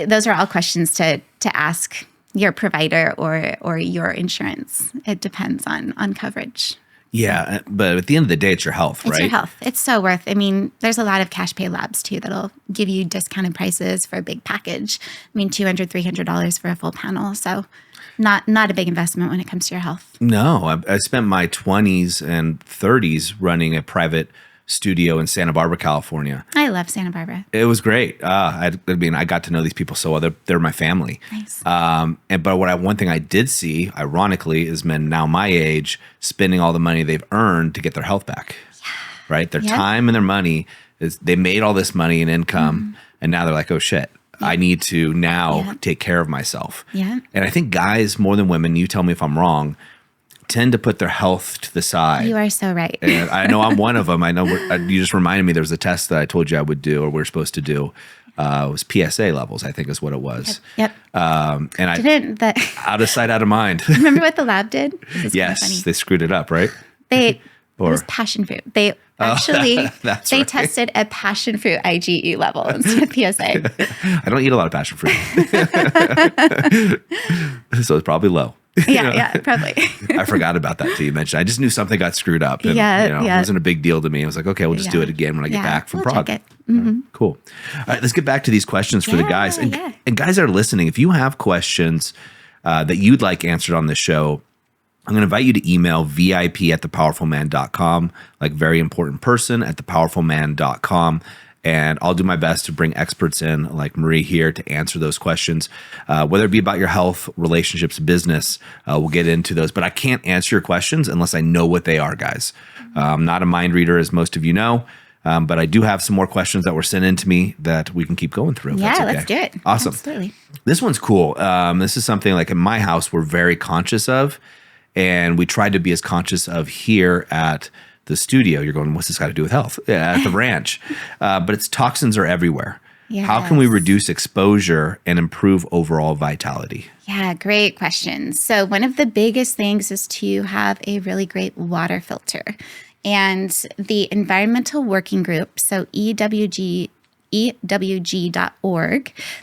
those are all questions to ask your provider or your insurance. It depends on coverage. Yeah, but at the end of the day, it's your health, right? It's your health. It's so worth. There's a lot of cash pay labs too that'll give you discounted prices for a big package. $200, $300 for a full panel. So not a big investment when it comes to your health. No, I spent my 20s and 30s running a private studio in Santa Barbara, California. I love Santa Barbara. It was great. I got to know these people so well. They're my family. Nice. But one thing I did see, ironically, is men now my age spending all the money they've earned to get their health back. Yeah. Right? Their time and their money they made all this money and income, and now they're like, oh shit. I need to now take care of myself. Yeah. And I think guys more than women, you tell me if I'm wrong, tend to put their health to the side. You are so right. And I know I'm one of them. I know you just reminded me there was a test that I told you I would do, or we're supposed to do. It was PSA levels, I think is what it was. Yep. And out of sight, out of mind. Remember what the lab did? Yes, they screwed it up, right? It was passion fruit. They Actually, That's they right. tested a passion fruit IgE level instead of PSA. I don't eat a lot of passion fruit. So it's probably low. Yeah, probably. I forgot about that till you mentioned. I just knew something got screwed up. And, Yeah. It wasn't a big deal to me. I was like, okay, we'll just do Yeah. it again when I get back from we'll Prague. check it. Cool. All right, let's get back to these questions for the guys. And, and guys that are listening, if you have questions that you'd like answered on this show, I'm going to invite you to email vip@thepowerfulman.com, like very important person at thepowerfulman.com. And I'll do my best to bring experts in like Marie here to answer those questions, whether it be about your health, relationships, business. We'll get into those. But I can't answer your questions unless I know what they are, guys. I'm not a mind reader, as most of you know. But I do have some more questions that were sent in to me that we can keep going through. If that's okay. Let's do it. Awesome. Absolutely. This one's cool. This is something like in my house, we're very conscious of. And we tried to be as conscious of here at the studio. You're going, what's this got to do with health? Yeah, at the ranch. But it's toxins are everywhere. Yes. How can we reduce exposure and improve overall vitality? Yeah, great question. So one of the biggest things is to have a really great water filter. And the Environmental Working Group, so EWG.org,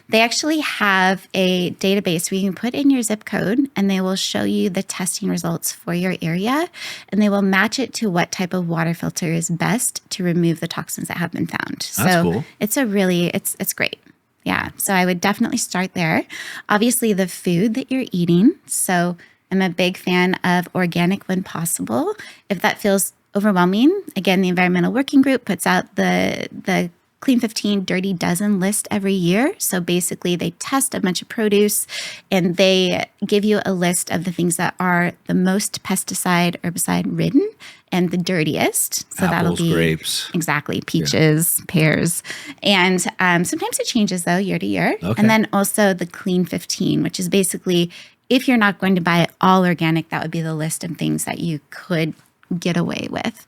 they actually have a database where you can put in your zip code and they will show you the testing results for your area, and they will match it to what type of water filter is best to remove the toxins that have been found. That's cool. It's it's great. Yeah. So I would definitely start there. Obviously the food that you're eating. So I'm a big fan of organic when possible. If that feels overwhelming, again, the Environmental Working Group puts out the Clean 15 Dirty Dozen list every year. So basically they test a bunch of produce and they give you a list of the things that are the most pesticide, herbicide ridden and the dirtiest. So Apples, that'll be grapes. Exactly. Peaches, pears. And sometimes it changes though year to year. Okay. And then also the Clean 15, which is basically if you're not going to buy it all organic, that would be the list of things that you could get away with.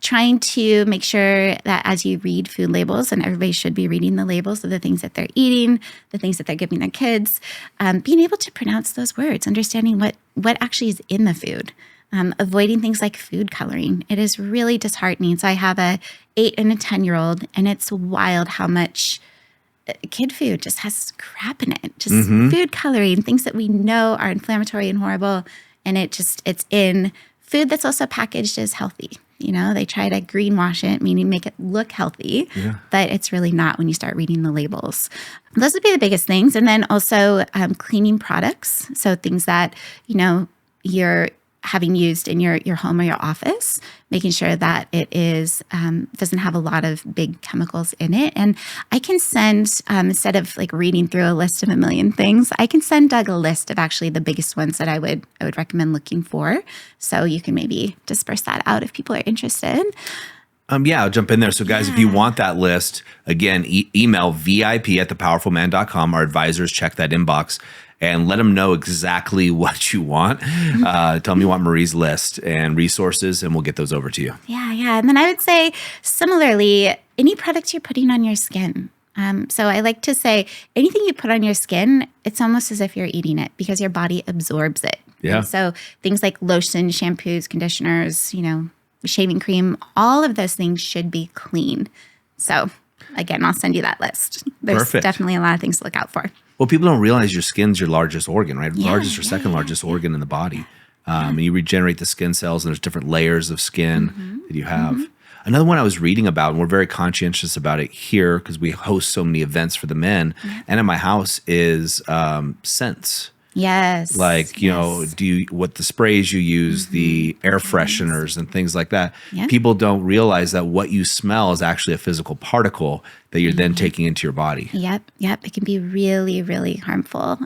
Trying to make sure that as you read food labels, and everybody should be reading the labels of the things that they're eating, the things that they're giving their kids, being able to pronounce those words, understanding what actually is in the food, avoiding things like food coloring. It is really disheartening. So I have a 8 and a 10-year-old, and it's wild how much kid food just has crap in it. Just food coloring, things that we know are inflammatory and horrible, and it's in food that's also packaged as healthy. You know, they try to greenwash it, meaning make it look healthy, but it's really not when you start reading the labels. Those would be the biggest things. And then also cleaning products. So things that, you know, you're having used in your home or your office, making sure that it is doesn't have a lot of big chemicals in it. And I can send, instead of like reading through a list of a million things, I can send Doug a list of actually the biggest ones that I would recommend looking for. So you can maybe disperse that out if people are interested. I'll jump in there. So guys, if you want that list, again, email vip@thepowerfulman.com. Our advisors check that inbox and let them know exactly what you want. Tell them you want Marie's list and resources, and we'll get those over to you. Yeah. And then I would say, similarly, any products you're putting on your skin. So I like to say anything you put on your skin, it's almost as if you're eating it because your body absorbs it. Yeah. And so things like lotion, shampoos, conditioners, you know, shaving cream, all of those things should be clean. So again, I'll send you that list. There's definitely a lot of things to look out for. Well, people don't realize your skin's your largest organ, right? Largest or second largest organ in the body. And you regenerate the skin cells, and there's different layers of skin that you have. Another one I was reading about, and we're very conscientious about it here because we host so many events for the men, and at my house is scents. Yes. Like, you know, what the sprays you use, the air fresheners and things like that. People don't realize that what you smell is actually a physical particle that you're then taking into your body. Yep. It can be really, really harmful.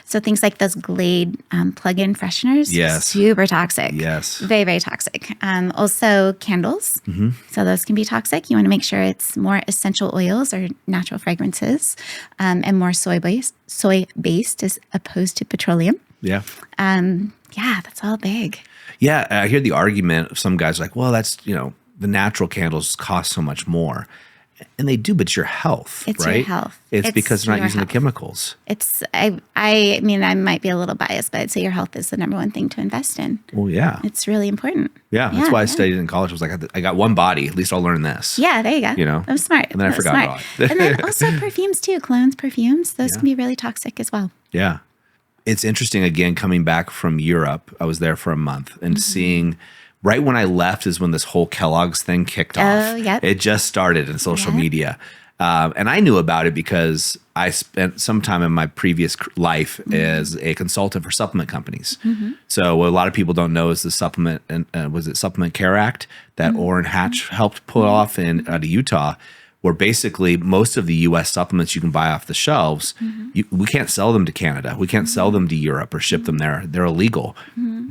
So things like those Glade plug-in fresheners, super toxic. Yes. Very, very toxic. Also candles. So those can be toxic. You want to make sure it's more essential oils or natural fragrances and more soy-based as opposed to petroleum. Yeah. That's all big. Yeah. I hear the argument of some guys like, well, that's, you know, the natural candles cost so much more. And they do, but it's your health, It's right? your health. It's because they're not your using the health. chemicals. I mean, I might be a little biased, but I'd say your health is the number one thing to invest in. Well, yeah. It's really important. Yeah. That's why I studied in college. I was like, I got one body. At least I'll learn this. Yeah, there you go. You know? That was smart. And then I forgot about it. And then also perfumes too, colognes, perfumes. Those can be really toxic as well. Yeah. It's interesting, again, coming back from Europe. I was there for a month and seeing right when I left is when this whole Kellogg's thing kicked off. Oh, yep. It just started in social media. And I knew about it because I spent some time in my previous life as a consultant for supplement companies. So what a lot of people don't know is the supplement, was it Supplement Care Act that Orrin Hatch helped pull off out of Utah, where basically most of the U.S. supplements you can buy off the shelves, we can't sell them to Canada. We can't sell them to Europe or ship them there. They're illegal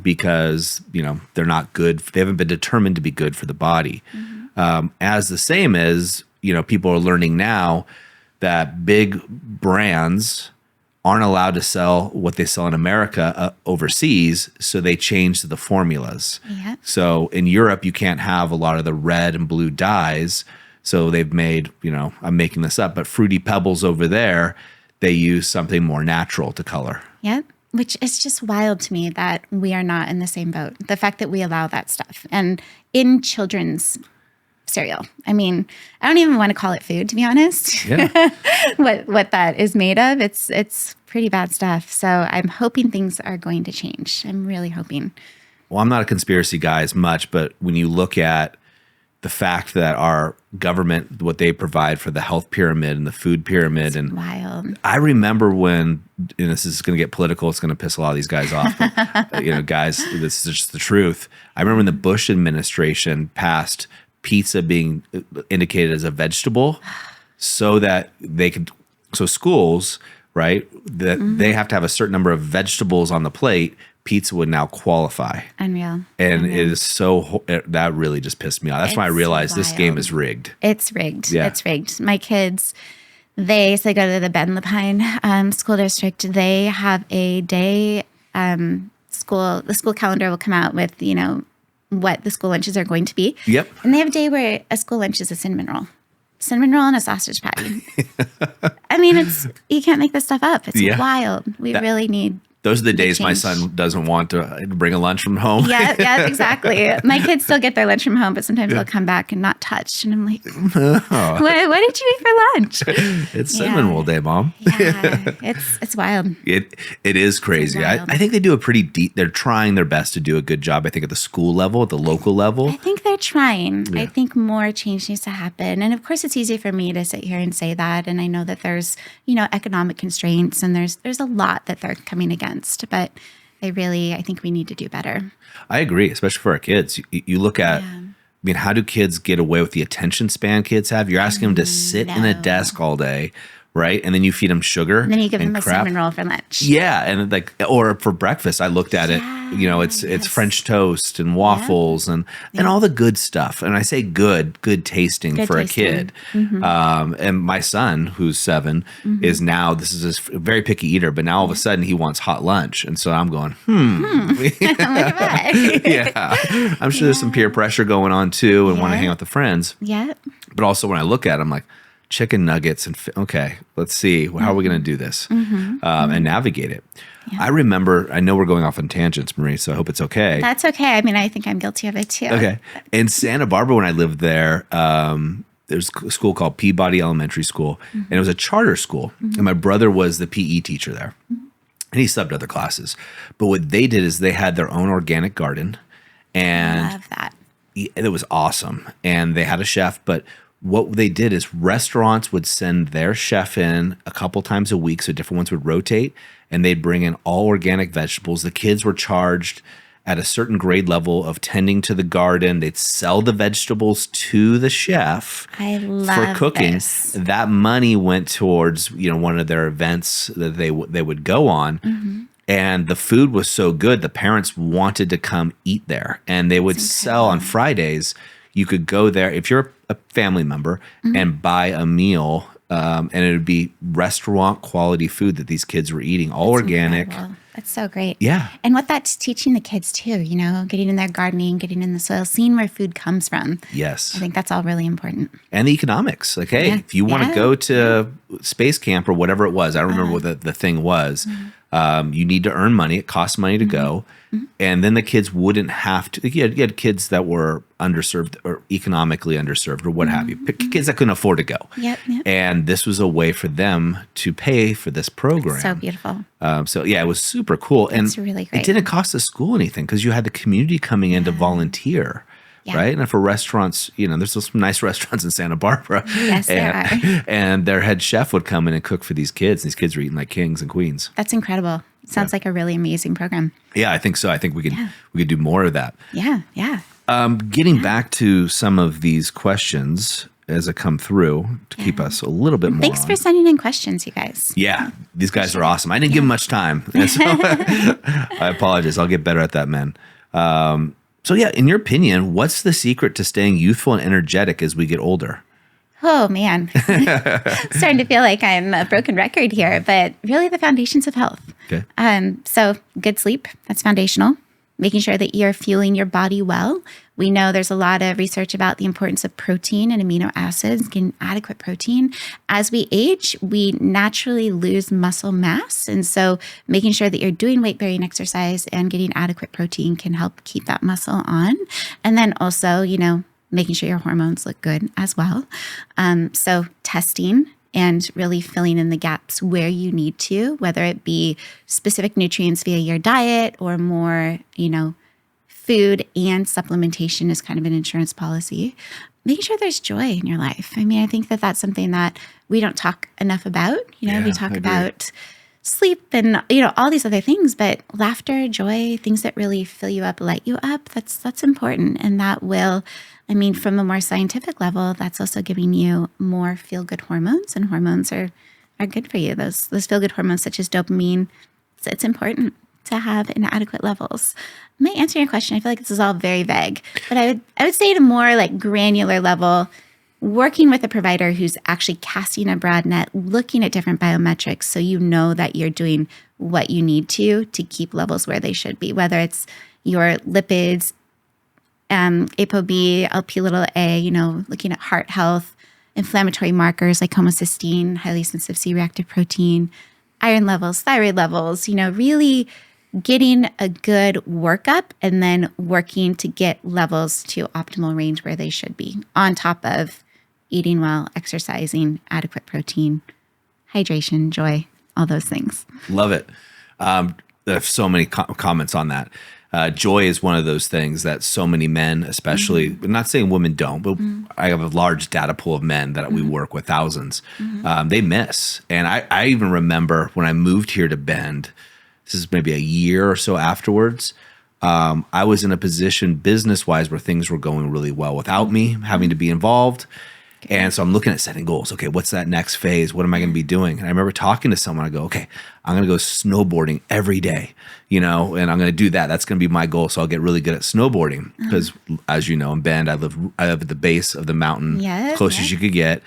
because, they're not good. They haven't been determined to be good for the body. As the same as, people are learning now that big brands aren't allowed to sell what they sell in America overseas, so they changed the formulas. Yeah. So in Europe, you can't have a lot of the red and blue dyes. So they've made, I'm making this up, but Fruity Pebbles over there, they use something more natural to color. Yep. Which is just wild to me that we are not in the same boat. The fact that we allow that stuff. And in children's cereal. I mean, I don't even want to call it food, to be honest. Yeah. what that is made of. It's pretty bad stuff. So I'm hoping things are going to change. I'm really hoping. Well, I'm not a conspiracy guy as much, but when you look at the fact that our government, what they provide for the health pyramid and the food pyramid. It's wild. I remember when, and this is going to get political, it's going to piss a lot of these guys off, but, guys, this is just the truth. I remember when the Bush administration passed pizza being indicated as a vegetable so that so schools, right, that they have to have a certain number of vegetables on the plate, pizza would now qualify. Unreal. And it is that really just pissed me off. That's when I realized this game is rigged. It's rigged. Yeah. It's rigged. My kids, they go to the Ben Lapine school district. They have a day the school calendar will come out with, what the school lunches are going to be. Yep. And they have a day where a school lunch is a cinnamon roll. Cinnamon roll and a sausage patty. I mean, you can't make this stuff up. It's wild. We really need. Those are the days my son doesn't want to bring a lunch from home. Yeah, exactly. My kids still get their lunch from home, but sometimes they'll come back and not touch. And I'm like, what did you eat for lunch? It's cinnamon roll day, Mom. Yeah, it's wild. It is crazy. I think they do they're trying their best to do a good job, I think, at the school level, at the local level. I think they're trying. Yeah. I think more change needs to happen. And of course, it's easy for me to sit here and say that. And I know that there's, economic constraints and there's a lot that they're coming against. But I think we need to do better. I agree, especially for our kids. You look at, how do kids get away with the attention span kids have? You're asking them to sit in a desk all day, right? And then you feed them sugar. And then you give them a cinnamon roll for lunch. Yeah, and or for breakfast, I looked at it. It's French toast and waffles and all the good stuff. And I say good tasting for a kid. And my son, who's 7, is now, this is a very picky eater, but now all of a sudden he wants hot lunch. And so I'm going, yeah. I'm sure there's some peer pressure going on too and want to hang out with the friends. Yeah. But also when I look at it, I'm like, chicken nuggets and okay, let's see, how are we going to do this and navigate it? Yeah. I know we're going off on tangents, Marie, so I hope it's okay. That's okay. I mean, I think I'm guilty of it too. Okay. In Santa Barbara, when I lived there, there's a school called Peabody Elementary School, and it was a charter school, and my brother was the PE teacher there, and he subbed other classes. But what they did is they had their own organic garden, and I love that. It was awesome, and they had a chef, but what they did is restaurants would send their chef in a couple times a week, so different ones would rotate, and they'd bring in all organic vegetables. The kids were charged at a certain grade level of tending to the garden. They'd sell the vegetables to the chef for cooking. This. That money went towards one of their events that they would go on. And the food was so good, the parents wanted to come eat there, and they would sell on Fridays. You could go there if you're a family member and buy a meal, and it would be restaurant quality food that these kids were eating, all organic. That's so great. Yeah. And what that's teaching the kids too, getting in their gardening, getting in the soil, seeing where food comes from. Yes. I think that's all really important. And the economics. Like, hey, if you want to go to space camp or whatever it was, I don't remember what the thing was. You need to earn money. It costs money to go. And then the kids wouldn't have to. You had kids that were underserved or economically underserved or what have you. Kids that couldn't afford to go. Yep. And this was a way for them to pay for this program. So beautiful. So yeah, it was super cool. It's And really great. it didn't cost the school anything because you had the community coming in to volunteer. Yeah. Right. And for restaurants, there's some nice restaurants in Santa Barbara. Yes, there are. And their head chef would come in and cook for these kids. These kids were eating like kings and queens. That's incredible. Sounds like a really amazing program. Yeah, I think so. I think we could do more of that. Yeah. Getting back to some of these questions as I come through to keep us a little bit more. Thanks for sending in questions, you guys. Yeah, these guys are awesome. I didn't give them much time. And so I apologize. I'll get better at that, man. So yeah, in your opinion, what's the secret to staying youthful and energetic as we get older? Oh, man. Starting to feel like I'm a broken record here, but really the foundations of health. Okay. So good sleep, that's foundational. Making sure that you're fueling your body well. We know there's a lot of research about the importance of protein and amino acids, getting adequate protein. As we age, we naturally lose muscle mass. And so making sure that you're doing weight-bearing exercise and getting adequate protein can help keep that muscle on. And then also, making sure your hormones look good as well. So testing and really filling in the gaps where you need to, whether it be specific nutrients via your diet or more, food and supplementation is kind of an insurance policy. Making sure there's joy in your life. I mean, I think that that's something that we don't talk enough about. We talk about sleep and, all these other things, but laughter, joy, things that really fill you up, light you up, that's important. And that will, from a more scientific level, that's also giving you more feel-good hormones, and hormones are good for you. Those feel-good hormones such as dopamine, it's important to have in adequate levels. I might answer your question. I feel like this is all very vague, but I would say at a more like granular level, working with a provider who's actually casting a broad net, looking at different biometrics so you know that you're doing what you need to keep levels where they should be, whether it's your lipids, ApoB, Lp(a), looking at heart health, inflammatory markers like homocysteine, highly sensitive C-reactive protein, iron levels, thyroid levels, really getting a good workup and then working to get levels to optimal range where they should be, on top of eating well, exercising, adequate protein, hydration, joy, all those things. Love it. There are so many comments on that. Joy is one of those things that so many men, especially, I'm not saying women don't, but I have a large data pool of men that we work with, thousands, they miss. And I even remember when I moved here to Bend, this is maybe a year or so afterwards, I was in a position business-wise where things were going really well without me having to be involved. And so I'm looking at setting goals. Okay, what's that next phase? What am I going to be doing? And I remember talking to someone. I go, okay, I'm going to go snowboarding every day, and I'm going to do that. That's going to be my goal. So I'll get really good at snowboarding because, as you know, in Bend, I live at the base of the mountain, close as you could get.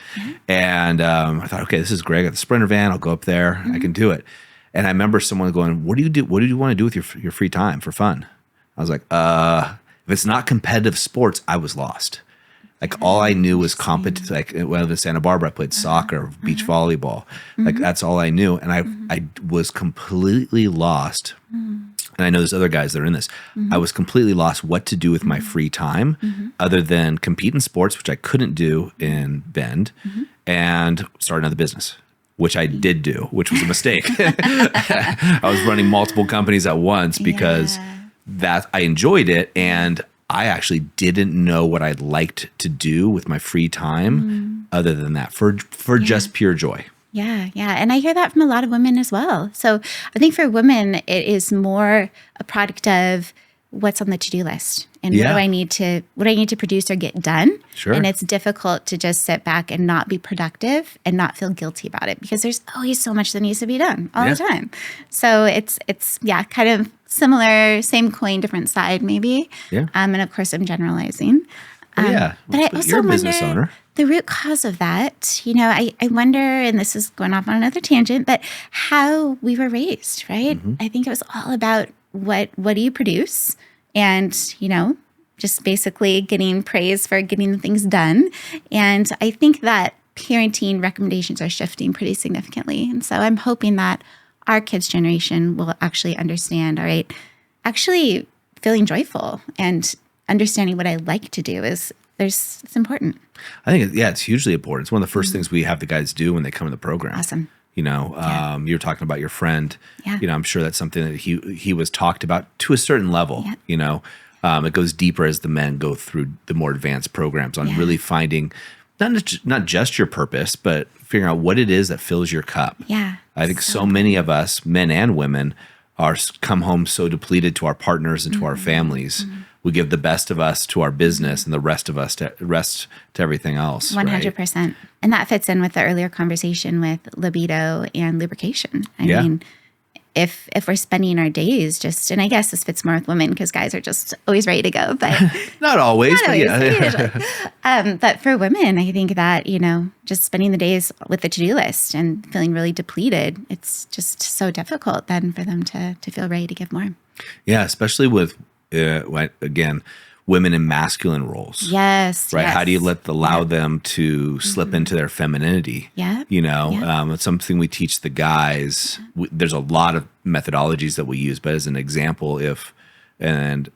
And I thought, okay, this is great. I got the Sprinter van. I'll go up there. I can do it. And I remember someone going, what do you do? What do you want to do with your free time for fun? I was like, if it's not competitive sports, I was lost. Like all I knew was competition. Like when I lived in Santa Barbara, I played soccer, beach volleyball. Like that's all I knew. And I was completely lost. And I know there's other guys that are in this. I was completely lost what to do with my free time other than compete in sports, which I couldn't do in Bend, and start another business, which I did do, which was a mistake. I was running multiple companies at once because that I enjoyed it. And I actually didn't know what I'd liked to do with my free time other than that for just pure joy. Yeah. And I hear that from a lot of women as well. So I think for women, it is more a product of what's on the to-do list and what I need to produce or get done. Sure. And it's difficult to just sit back and not be productive and not feel guilty about it because there's always so much that needs to be done all the time. So it's kind of similar, same coin, different side maybe. Yeah. And of course I'm generalizing. But I also you're a business owner. the root cause of that, I wonder, and this is going off on another tangent, but how we were raised, right? I think it was all about what do you produce? And, just basically getting praise for getting the things done. And I think that parenting recommendations are shifting pretty significantly. And so I'm hoping that our kids' generation will actually understand, all right, actually feeling joyful and understanding what I like to do it's important. I think, it's hugely important. It's one of the first things we have the guys do when they come in the program. Awesome. You were talking about your friend. Yeah. I'm sure that's something that he was talked about to a certain level. Yeah. It goes deeper as the men go through the more advanced programs on really finding not just your purpose, but figuring out what it is that fills your cup. Yeah. I think so many of us, men and women, come home so depleted to our partners and to our families. We give the best of us to our business and the rest of us to everything else. 100%. Right? And that fits in with the earlier conversation with libido and lubrication. I mean, if we're spending our days and I guess this fits more with women because guys are just always ready to go, but not always, but yeah. But for women, I think that, just spending the days with the to-do list and feeling really depleted, it's just so difficult then for them to feel ready to give more. Yeah, especially with, again, women in masculine roles. Yes. Right. Yes. How do you allow them to slip into their femininity? Yeah. It's something we teach the guys. There's a lot of methodologies that we use, but as an example, and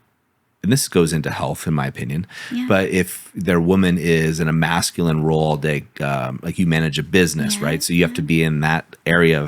this goes into health, in my opinion, but if their woman is in a masculine role all day, like you manage a business, right? So you have to be in that area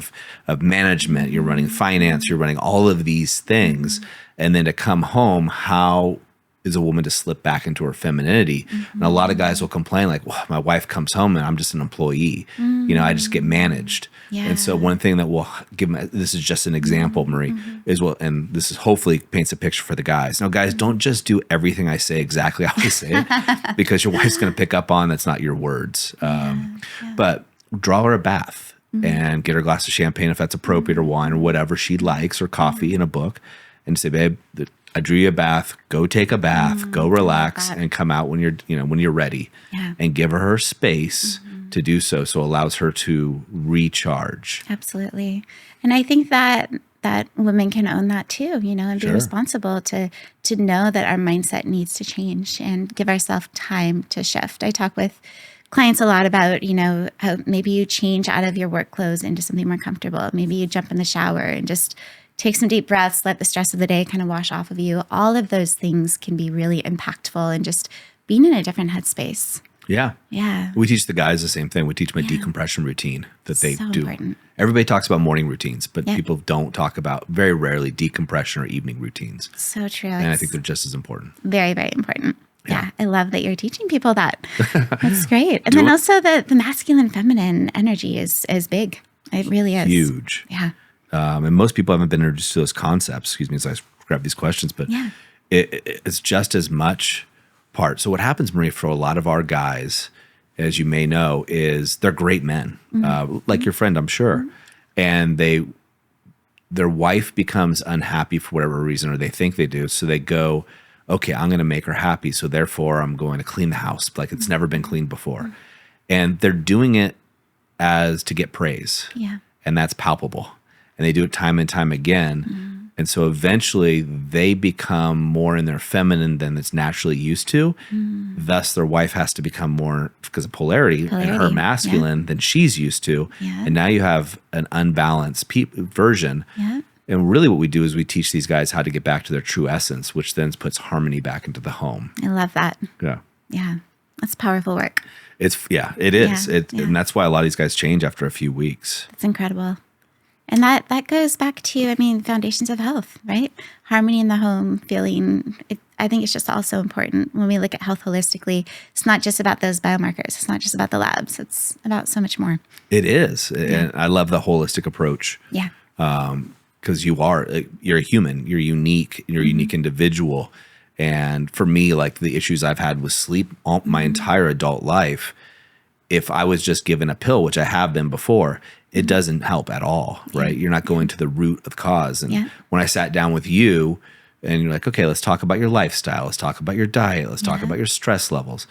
of management. You're running finance, you're running all of these things. And then to come home, how is a woman to slip back into her femininity? And a lot of guys will complain like, well, my wife comes home and I'm just an employee. I just get managed. Yeah. And so one thing that we'll give them, this is just an example, Marie, is and this is hopefully paints a picture for the guys. Now, guys, don't just do everything I say exactly how I say it because your wife's going to pick up on that's not your words. But draw her a bath and get her a glass of champagne if that's appropriate, or wine or whatever she likes, or coffee and a book, and say, babe, I drew you a bath. Go take a bath. Go relax, and come out when you're ready. Yeah. And give her space to do so. So it allows her to recharge. Absolutely, and I think that women can own that too. And be responsible to know that our mindset needs to change and give ourselves time to shift. I talk with clients a lot about, how maybe you change out of your work clothes into something more comfortable. Maybe you jump in the shower and just take some deep breaths, let the stress of the day kind of wash off of you. All of those things can be really impactful and just being in a different headspace. Yeah. Yeah. We teach the guys the same thing. We teach them a decompression routine that they do. Important. Everybody talks about morning routines, but people don't talk about, very rarely, decompression or evening routines. So true. And I think they're just as important. Very, very important. Yeah. I love that you're teaching people that. That's great. And then also the masculine feminine energy is big. It really is. Huge. Yeah. And most people haven't been introduced to those concepts. Excuse me as I grab these questions, but it's just as much part. So what happens, Marie, for a lot of our guys, as you may know, is they're great men, like your friend, I'm sure, and their wife becomes unhappy for whatever reason, or they think they do. So they go, okay, I'm going to make her happy. So therefore I'm going to clean the house like it's never been cleaned before. And they're doing it as to get praise. Yeah. And that's palpable. And they do it time and time again. And so eventually they become more in their feminine than it's naturally used to. Thus their wife has to become more, because of polarity. And her masculine than she's used to. Yeah. And now you have an unbalanced version. Yeah. And really what we do is we teach these guys how to get back to their true essence, which then puts harmony back into the home. I love that. Yeah. Yeah. That's powerful work. It is. And that's why a lot of these guys change after a few weeks. It's incredible. And that goes back to, foundations of health, right? Harmony in the home, feeling, I think it's just also important when we look at health holistically. It's not just about those biomarkers. It's not just about the labs. It's about so much more. It is. Yeah. And I love the holistic approach. Yeah. Because you're a human, you're unique, you're a unique individual. And for me, like the issues I've had with sleep my entire adult life, if I was just given a pill, which I have been before, it doesn't help at all, right? You're not going to the root of the cause. And when I sat down with you and you're like, okay, let's talk about your lifestyle. Let's talk about your diet. Let's talk about your stress levels.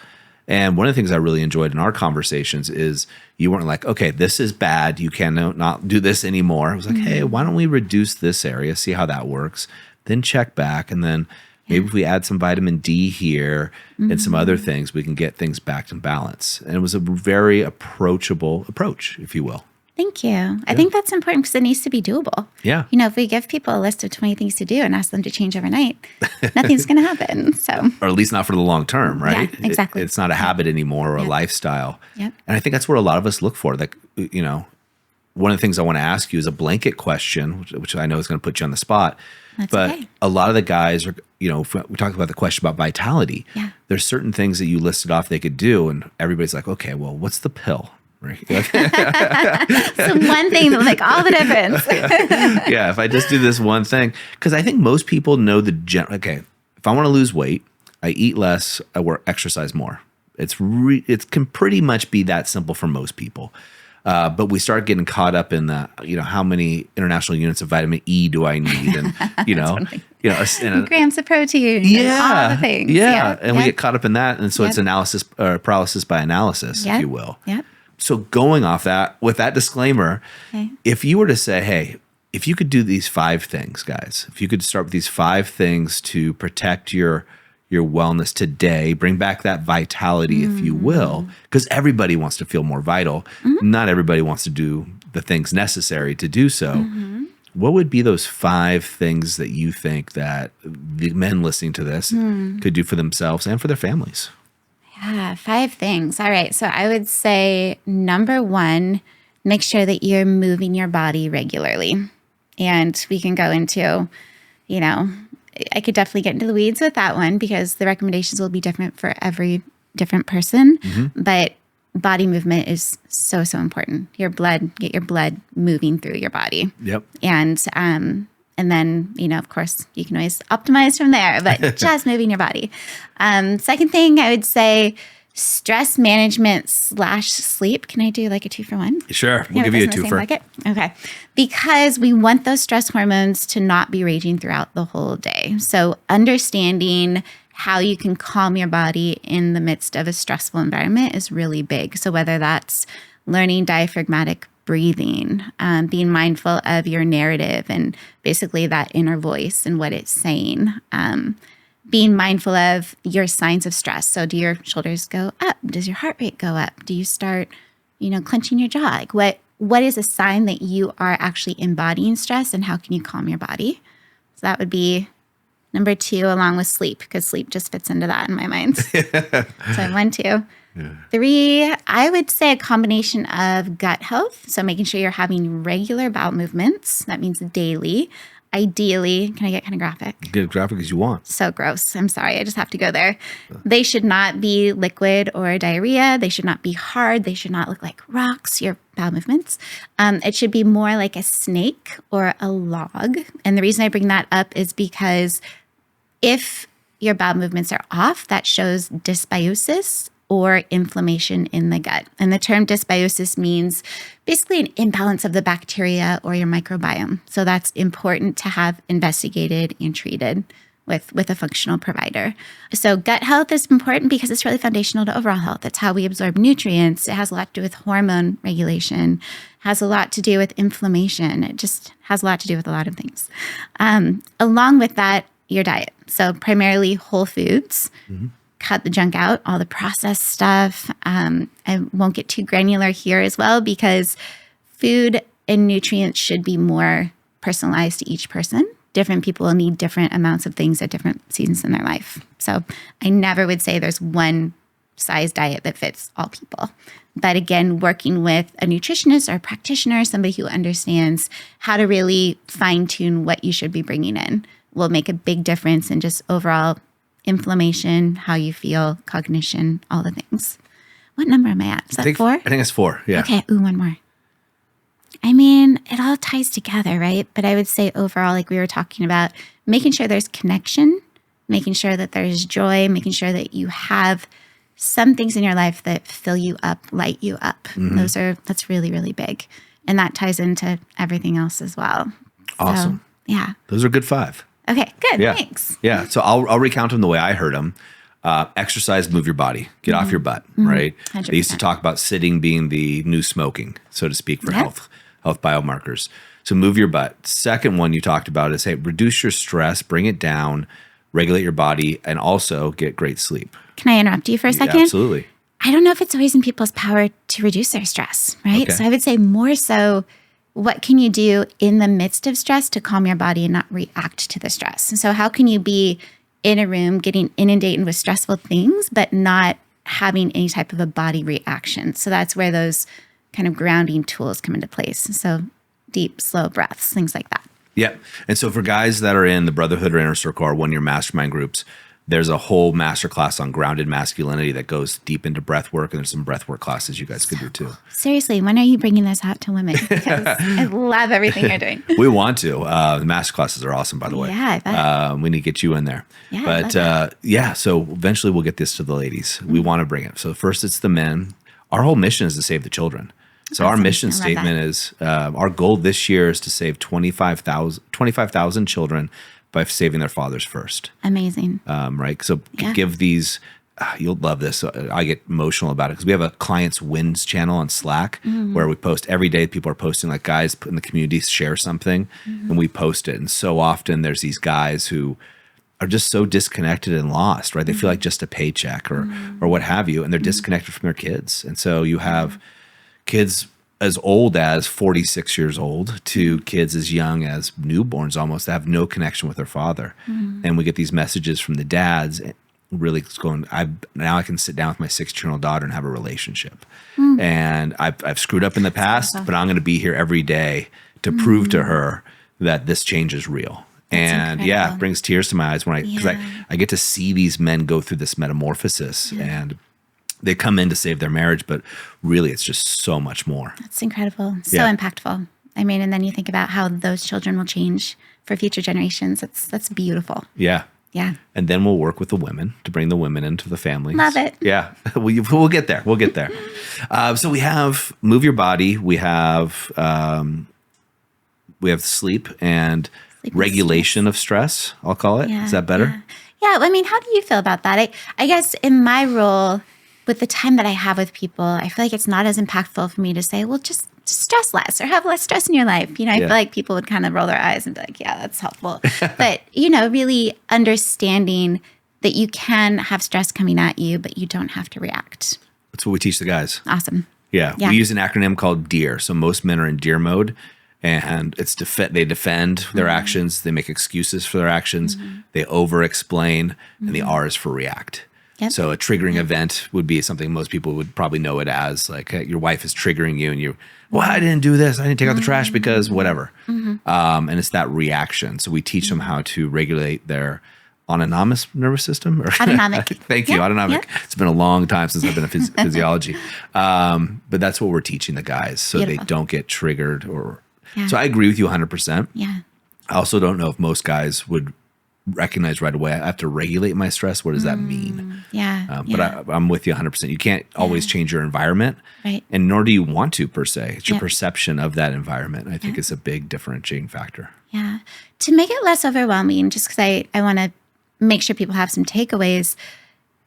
And one of the things I really enjoyed in our conversations is you weren't like, okay, this is bad. You cannot not do this anymore. It was like, hey, why don't we reduce this area, see how that works, then check back. And then maybe if we add some vitamin D here and some other things, we can get things back in balance. And it was a very approachable approach, if you will. Thank you. I think that's important because it needs to be doable. Yeah. You know, if we give people a list of 20 things to do and ask them to change overnight, nothing's going to happen. So, or at least not for the long term, right? Yeah, exactly. It's not a habit anymore or a lifestyle. Yep. And I think that's what a lot of us look for. Like, you know, one of the things I want to ask you is a blanket question, which I know is going to put you on the spot. But okay. a lot of the guys are, you know, if we talked about the question about vitality. Yeah. There's certain things that you listed off they could do. And everybody's like, okay, well, what's the pill? Right. So one thing that will make all the difference. Yeah, if I just do this one thing, because I think most people know okay, if I want to lose weight, I eat less, I exercise more. It can pretty much be that simple for most people. But we start getting caught up in the, you know, how many international units of vitamin E do I need, and Grams of protein. Yeah, and all the things. Yeah, and we get caught up in that, and so it's analysis or paralysis by analysis, if you will. Yep. So going off that, with that disclaimer, if you were to say, hey, if you could do these 5 things, guys, if you could start with these 5 things to protect your wellness today, bring back that vitality, if you will, because everybody wants to feel more vital. Not everybody wants to do the things necessary to do so. What would be those 5 things that you think that the men listening to this could do for themselves and for their families? Yeah, 5 things. All right. So I would say number 1, make sure that you're moving your body regularly. And we can go into, you know, I could definitely get into the weeds with that one because the recommendations will be different for every different person. But body movement is so, so important. Get your blood moving through your body. Yep. And then, you know, of course, you can always optimize from there, but just moving your body. Second thing, I would say stress management / sleep. Can I do like a 2-for-1? Sure. We'll give you a 2-for. Okay. Because we want those stress hormones to not be raging throughout the whole day. So understanding how you can calm your body in the midst of a stressful environment is really big. So whether that's learning diaphragmatic breathing, being mindful of your narrative and basically that inner voice and what it's saying, being mindful of your signs of stress. So do your shoulders go up? Does your heart rate go up? Do you start, you know, clenching your jaw? Like what is a sign that you are actually embodying stress, and how can you calm your body? So that would be number 2, along with sleep, because sleep just fits into that in my mind. So 1, 2. 3, I would say a combination of gut health. So making sure you're having regular bowel movements. That means daily. Ideally, can I get kind of graphic? Get as graphic as you want. So gross. I'm sorry. I just have to go there. They should not be liquid or diarrhea. They should not be hard. They should not look like rocks, your bowel movements. It should be more like a snake or a log. And the reason I bring that up is because if your bowel movements are off, that shows dysbiosis or inflammation in the gut. And the term dysbiosis means basically an imbalance of the bacteria or your microbiome. So that's important to have investigated and treated with a functional provider. So gut health is important because it's really foundational to overall health. It's how we absorb nutrients. It has a lot to do with hormone regulation, has a lot to do with inflammation. It just has a lot to do with a lot of things. Along with that, your diet. So primarily whole foods. Cut the junk out, all the processed stuff. I won't get too granular here as well because food and nutrients should be more personalized to each person. Different people will need different amounts of things at different seasons in their life. So I never would say there's one size diet that fits all people. But again, working with a nutritionist or a practitioner, somebody who understands how to really fine tune what you should be bringing in will make a big difference in just overall inflammation, how you feel, cognition, all the things. What number am I at? Is that 4? I think it's 4. Yeah. Okay. Ooh, one more. I mean, it all ties together, right? But I would say overall, like we were talking about, making sure there's connection, making sure that there's joy, making sure that you have some things in your life that fill you up, light you up. That's really, really big. And that ties into everything else as well. Awesome. So, yeah. Those are good 5. Okay, good. Yeah. Thanks. Yeah. So I'll recount them the way I heard them. Exercise, move your body, get off your butt, right? 100%. They used to talk about sitting being the new smoking, so to speak, for health biomarkers. So move your butt. Second one you talked about is, hey, reduce your stress, bring it down, regulate your body, and also get great sleep. Can I interrupt you for a second? Absolutely. I don't know if it's always in people's power to reduce their stress, right? Okay. So I would say more so, what can you do in the midst of stress to calm your body and not react to the stress? And so how can you be in a room getting inundated with stressful things, but not having any type of a body reaction? So that's where those kind of grounding tools come into place. So deep, slow breaths, things like that. Yep. And so for guys that are in the Brotherhood or Inner Circle or one-year mastermind groups, there's a whole masterclass on grounded masculinity that goes deep into breath work, and there's some breath work classes you guys could do too. Seriously, when are you bringing this out to women? Because I love everything you're doing. We want to. The master classes are awesome, by the way. Yeah, I bet. We need to get you in there. Yeah, But so eventually we'll get this to the ladies. We want to bring it. So first it's the men. Our whole mission is to save the children. So our mission statement is, our goal this year is to save 25,000 children by saving their fathers first. Amazing. Right? So give these, you'll love this. I get emotional about it because we have a clients wins channel on Slack where we post every day. People are posting, like, guys in the community share something and we post it. And so often there's these guys who are just so disconnected and lost, right? They feel like just a paycheck or what have you, and they're disconnected from their kids. And so you have kids as old as 46 years old to kids as young as newborns almost that have no connection with their father. And we get these messages from the dads really going, now I can sit down with my 16-year-old daughter and have a relationship. And I've screwed up in the past, but I'm going to be here every day to prove to her that this change is real. And it brings tears to my eyes when because I get to see these men go through this metamorphosis and they come in to save their marriage, but really it's just so much more. That's incredible. So impactful. I mean, and then you think about how those children will change for future generations. That's beautiful. Yeah. Yeah. And then we'll work with the women to bring the women into the families. Love it. Yeah. We'll get there. We'll get there. So we have move your body. We have sleep and regulation of stress, I'll call it. Is that better? Yeah. I mean, how do you feel about that? I guess in my role, with the time that I have with people, I feel like it's not as impactful for me to say, well, just stress less or have less stress in your life. I feel like people would kind of roll their eyes and be like, yeah, that's helpful. But, really understanding that you can have stress coming at you, but you don't have to react. That's what we teach the guys. Awesome. Yeah. We use an acronym called DEAR. So most men are in DEAR mode, and it's they defend their actions. They make excuses for their actions. They over-explain, and the R is for react. Yep. So a triggering event would be something most people would probably know it as, like, your wife is triggering you and I didn't do this. I didn't take out the trash because whatever. And it's that reaction. So we teach them how to regulate their autonomous nervous system. Autonomic. Thank you, autonomic. Yep. It's been a long time since I've been in physiology. But that's what we're teaching the guys so they don't get triggered. So I agree with you 100%. Yeah. I also don't know if most guys would recognize right away, I have to regulate my stress. What does that mean? But I'm with you 100%. You can't always change your environment, right? And nor do you want to, per se. It's your perception of that environment, I think, is a big differentiating factor. Yeah. To make it less overwhelming, just because I want to make sure people have some takeaways,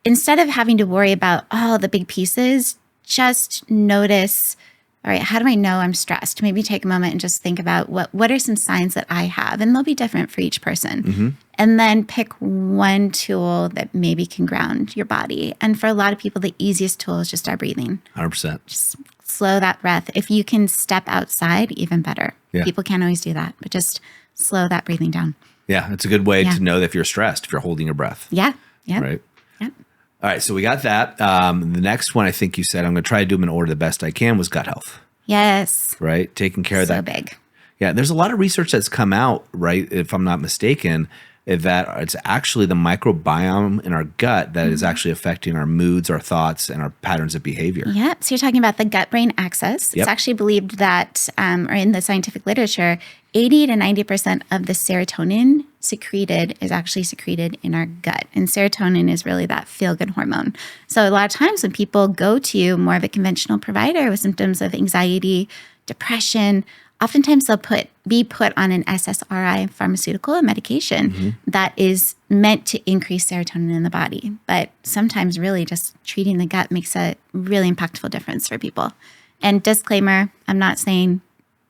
instead of having to worry about all the big pieces, just notice, all right, how do I know I'm stressed? Maybe take a moment and just think about what are some signs that I have, and they'll be different for each person. And then pick one tool that maybe can ground your body. And for a lot of people, the easiest tool is just our breathing. 100%. Just slow that breath. If you can step outside, even better. Yeah. People can't always do that, but just slow that breathing down. Yeah, it's a good way to know that if you're stressed, if you're holding your breath. Yeah. Yeah. Right. All right, so we got that. The next one, I think you said, I'm going to try to do them in order the best I can, was gut health. Yes. Right? Taking care of that. So big. Yeah, there's a lot of research that's come out, right, if I'm not mistaken, that it's actually the microbiome in our gut that is actually affecting our moods, our thoughts, and our patterns of behavior. Yeah. So you're talking about the gut-brain axis. It's actually believed that, or in the scientific literature, 80 to 90% of the serotonin secreted is actually secreted in our gut. And serotonin is really that feel-good hormone. So a lot of times when people go to more of a conventional provider with symptoms of anxiety, depression, oftentimes they'll be put on an SSRI pharmaceutical, a medication that is meant to increase serotonin in the body. But sometimes really just treating the gut makes a really impactful difference for people. And disclaimer, I'm not saying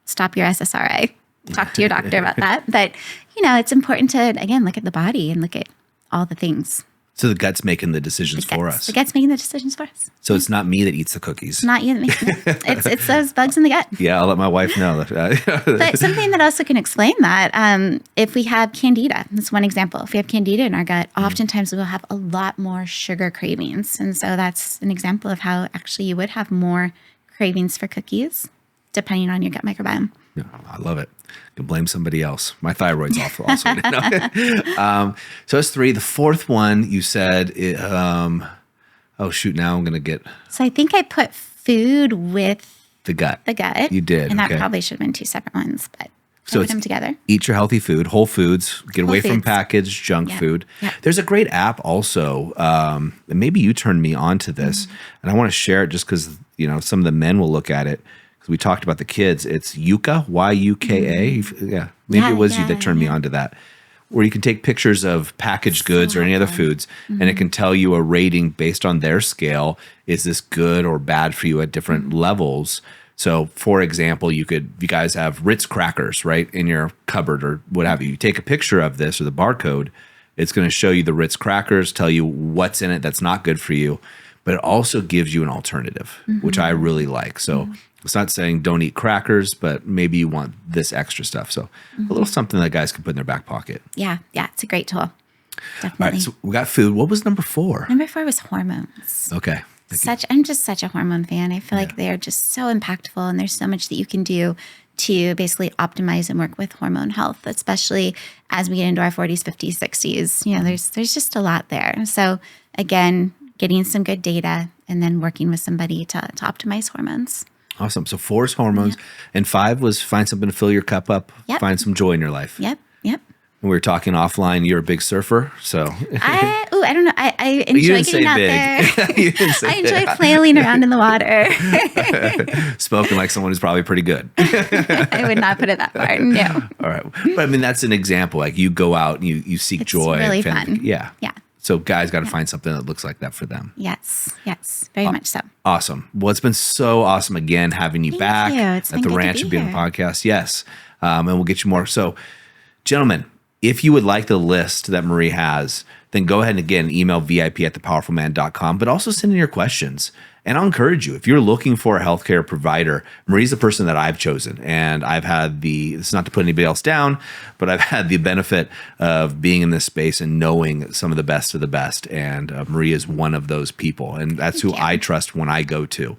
stop your SSRI. Talk to your doctor about that. But, it's important to, again, look at the body and look at all the things. So the gut's making the decisions for us. The gut's making the decisions for us. So it's not me that eats the cookies. It's not you that makes it. It's those bugs in the gut. Yeah, I'll let my wife know. But something that also can explain that, if we have candida, that's one example. If we have candida in our gut, oftentimes we'll have a lot more sugar cravings. And so that's an example of how actually you would have more cravings for cookies, depending on your gut microbiome. Yeah, I love it. You can blame somebody else. My thyroid's also. So it's 3. The fourth one you said, oh shoot, now I'm going to get. So I think I put food with the gut. You did. And that probably should have been 2 separate ones, but so put them together. Eat your healthy food, whole foods, get away from packaged junk food. Yep. There's a great app also. And maybe you turned me on to this, and I want to share it just because, some of the men will look at it. Because we talked about the kids. It's Yuka, Y-U-K-A. Yeah, maybe it was you that turned me on to that. Where you can take pictures of packaged goods or any other foods, and it can tell you a rating based on their scale. Is this good or bad for you at different levels? So, for example, you guys have Ritz crackers, right, in your cupboard or what have you. You take a picture of this or the barcode, it's going to show you the Ritz crackers, tell you what's in it that's not good for you, but it also gives you an alternative, which I really like. So it's not saying don't eat crackers, but maybe you want this extra stuff. So a little something that guys can put in their back pocket. Yeah, it's a great tool. Definitely. All right, so we got food. What was number 4? Number 4 was hormones. Okay. I'm just such a hormone fan. I feel like they are just so impactful, and there's so much that you can do to basically optimize and work with hormone health, especially as we get into our 40s, 50s, 60s. There's just a lot there. So again, getting some good data and then working with somebody to optimize hormones. Awesome. So 4 is hormones, and 5 was find something to fill your cup up, find some joy in your life. Yep. When we were talking offline, you're a big surfer, so. I don't know. I enjoy getting out there. I enjoy flailing around in the water. Spoken like someone who's probably pretty good. I would not put it that far, no. All right. But I mean, that's an example. Like you go out and you seek joy. It's really fun. Yeah. So guys got to find something that looks like that for them. Yes, very much so. Awesome. Well, it's been so awesome again having you back at the Ranch and Being podcast. Yes. And we'll get you more. So, gentlemen, if you would like the list that Marie has, then go ahead and again email vip@thepowerfulman.com, but also send in your questions. And I'll encourage you, if you're looking for a healthcare provider, Marie's the person that I've chosen. And I've had it's not to put anybody else down, but I've had the benefit of being in this space and knowing some of the best of the best. And Marie is one of those people. And that's who I trust when I go to.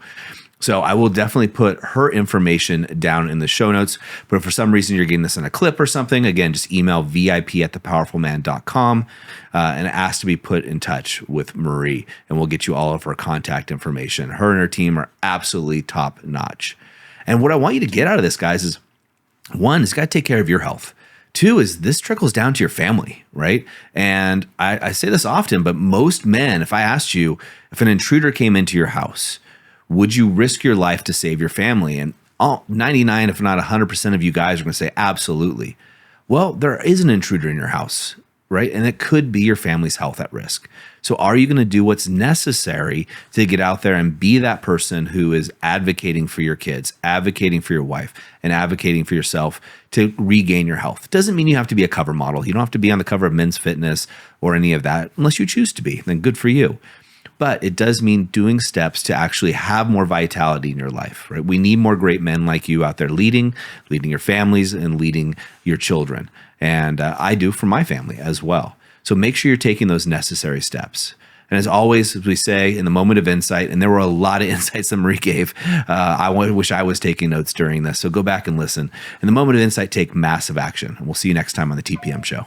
So I will definitely put her information down in the show notes. But if for some reason you're getting this in a clip or something, again, just email vip@thepowerfulman.com and ask to be put in touch with Marie. And we'll get you all of her contact information. Her and her team are absolutely top notch. And what I want you to get out of this, guys, is 1, it's got to take care of your health. 2 is this trickles down to your family, right? And I say this often, but most men, if I asked you, if an intruder came into your house, would you risk your life to save your family? And 99, if not 100% of you guys are going to say, absolutely. Well, there is an intruder in your house, right? And it could be your family's health at risk. So are you going to do what's necessary to get out there and be that person who is advocating for your kids, advocating for your wife, and advocating for yourself to regain your health? It doesn't mean you have to be a cover model. You don't have to be on the cover of Men's Fitness or any of that unless you choose to be. Then good for you. But it does mean doing steps to actually have more vitality in your life, right? We need more great men like you out there leading your families and leading your children. And I do for my family as well. So make sure you're taking those necessary steps. And as always, as we say, in the moment of insight, and there were a lot of insights that Marie gave, I wish I was taking notes during this. So go back and listen. In the moment of insight, take massive action. And we'll see you next time on the TPM show.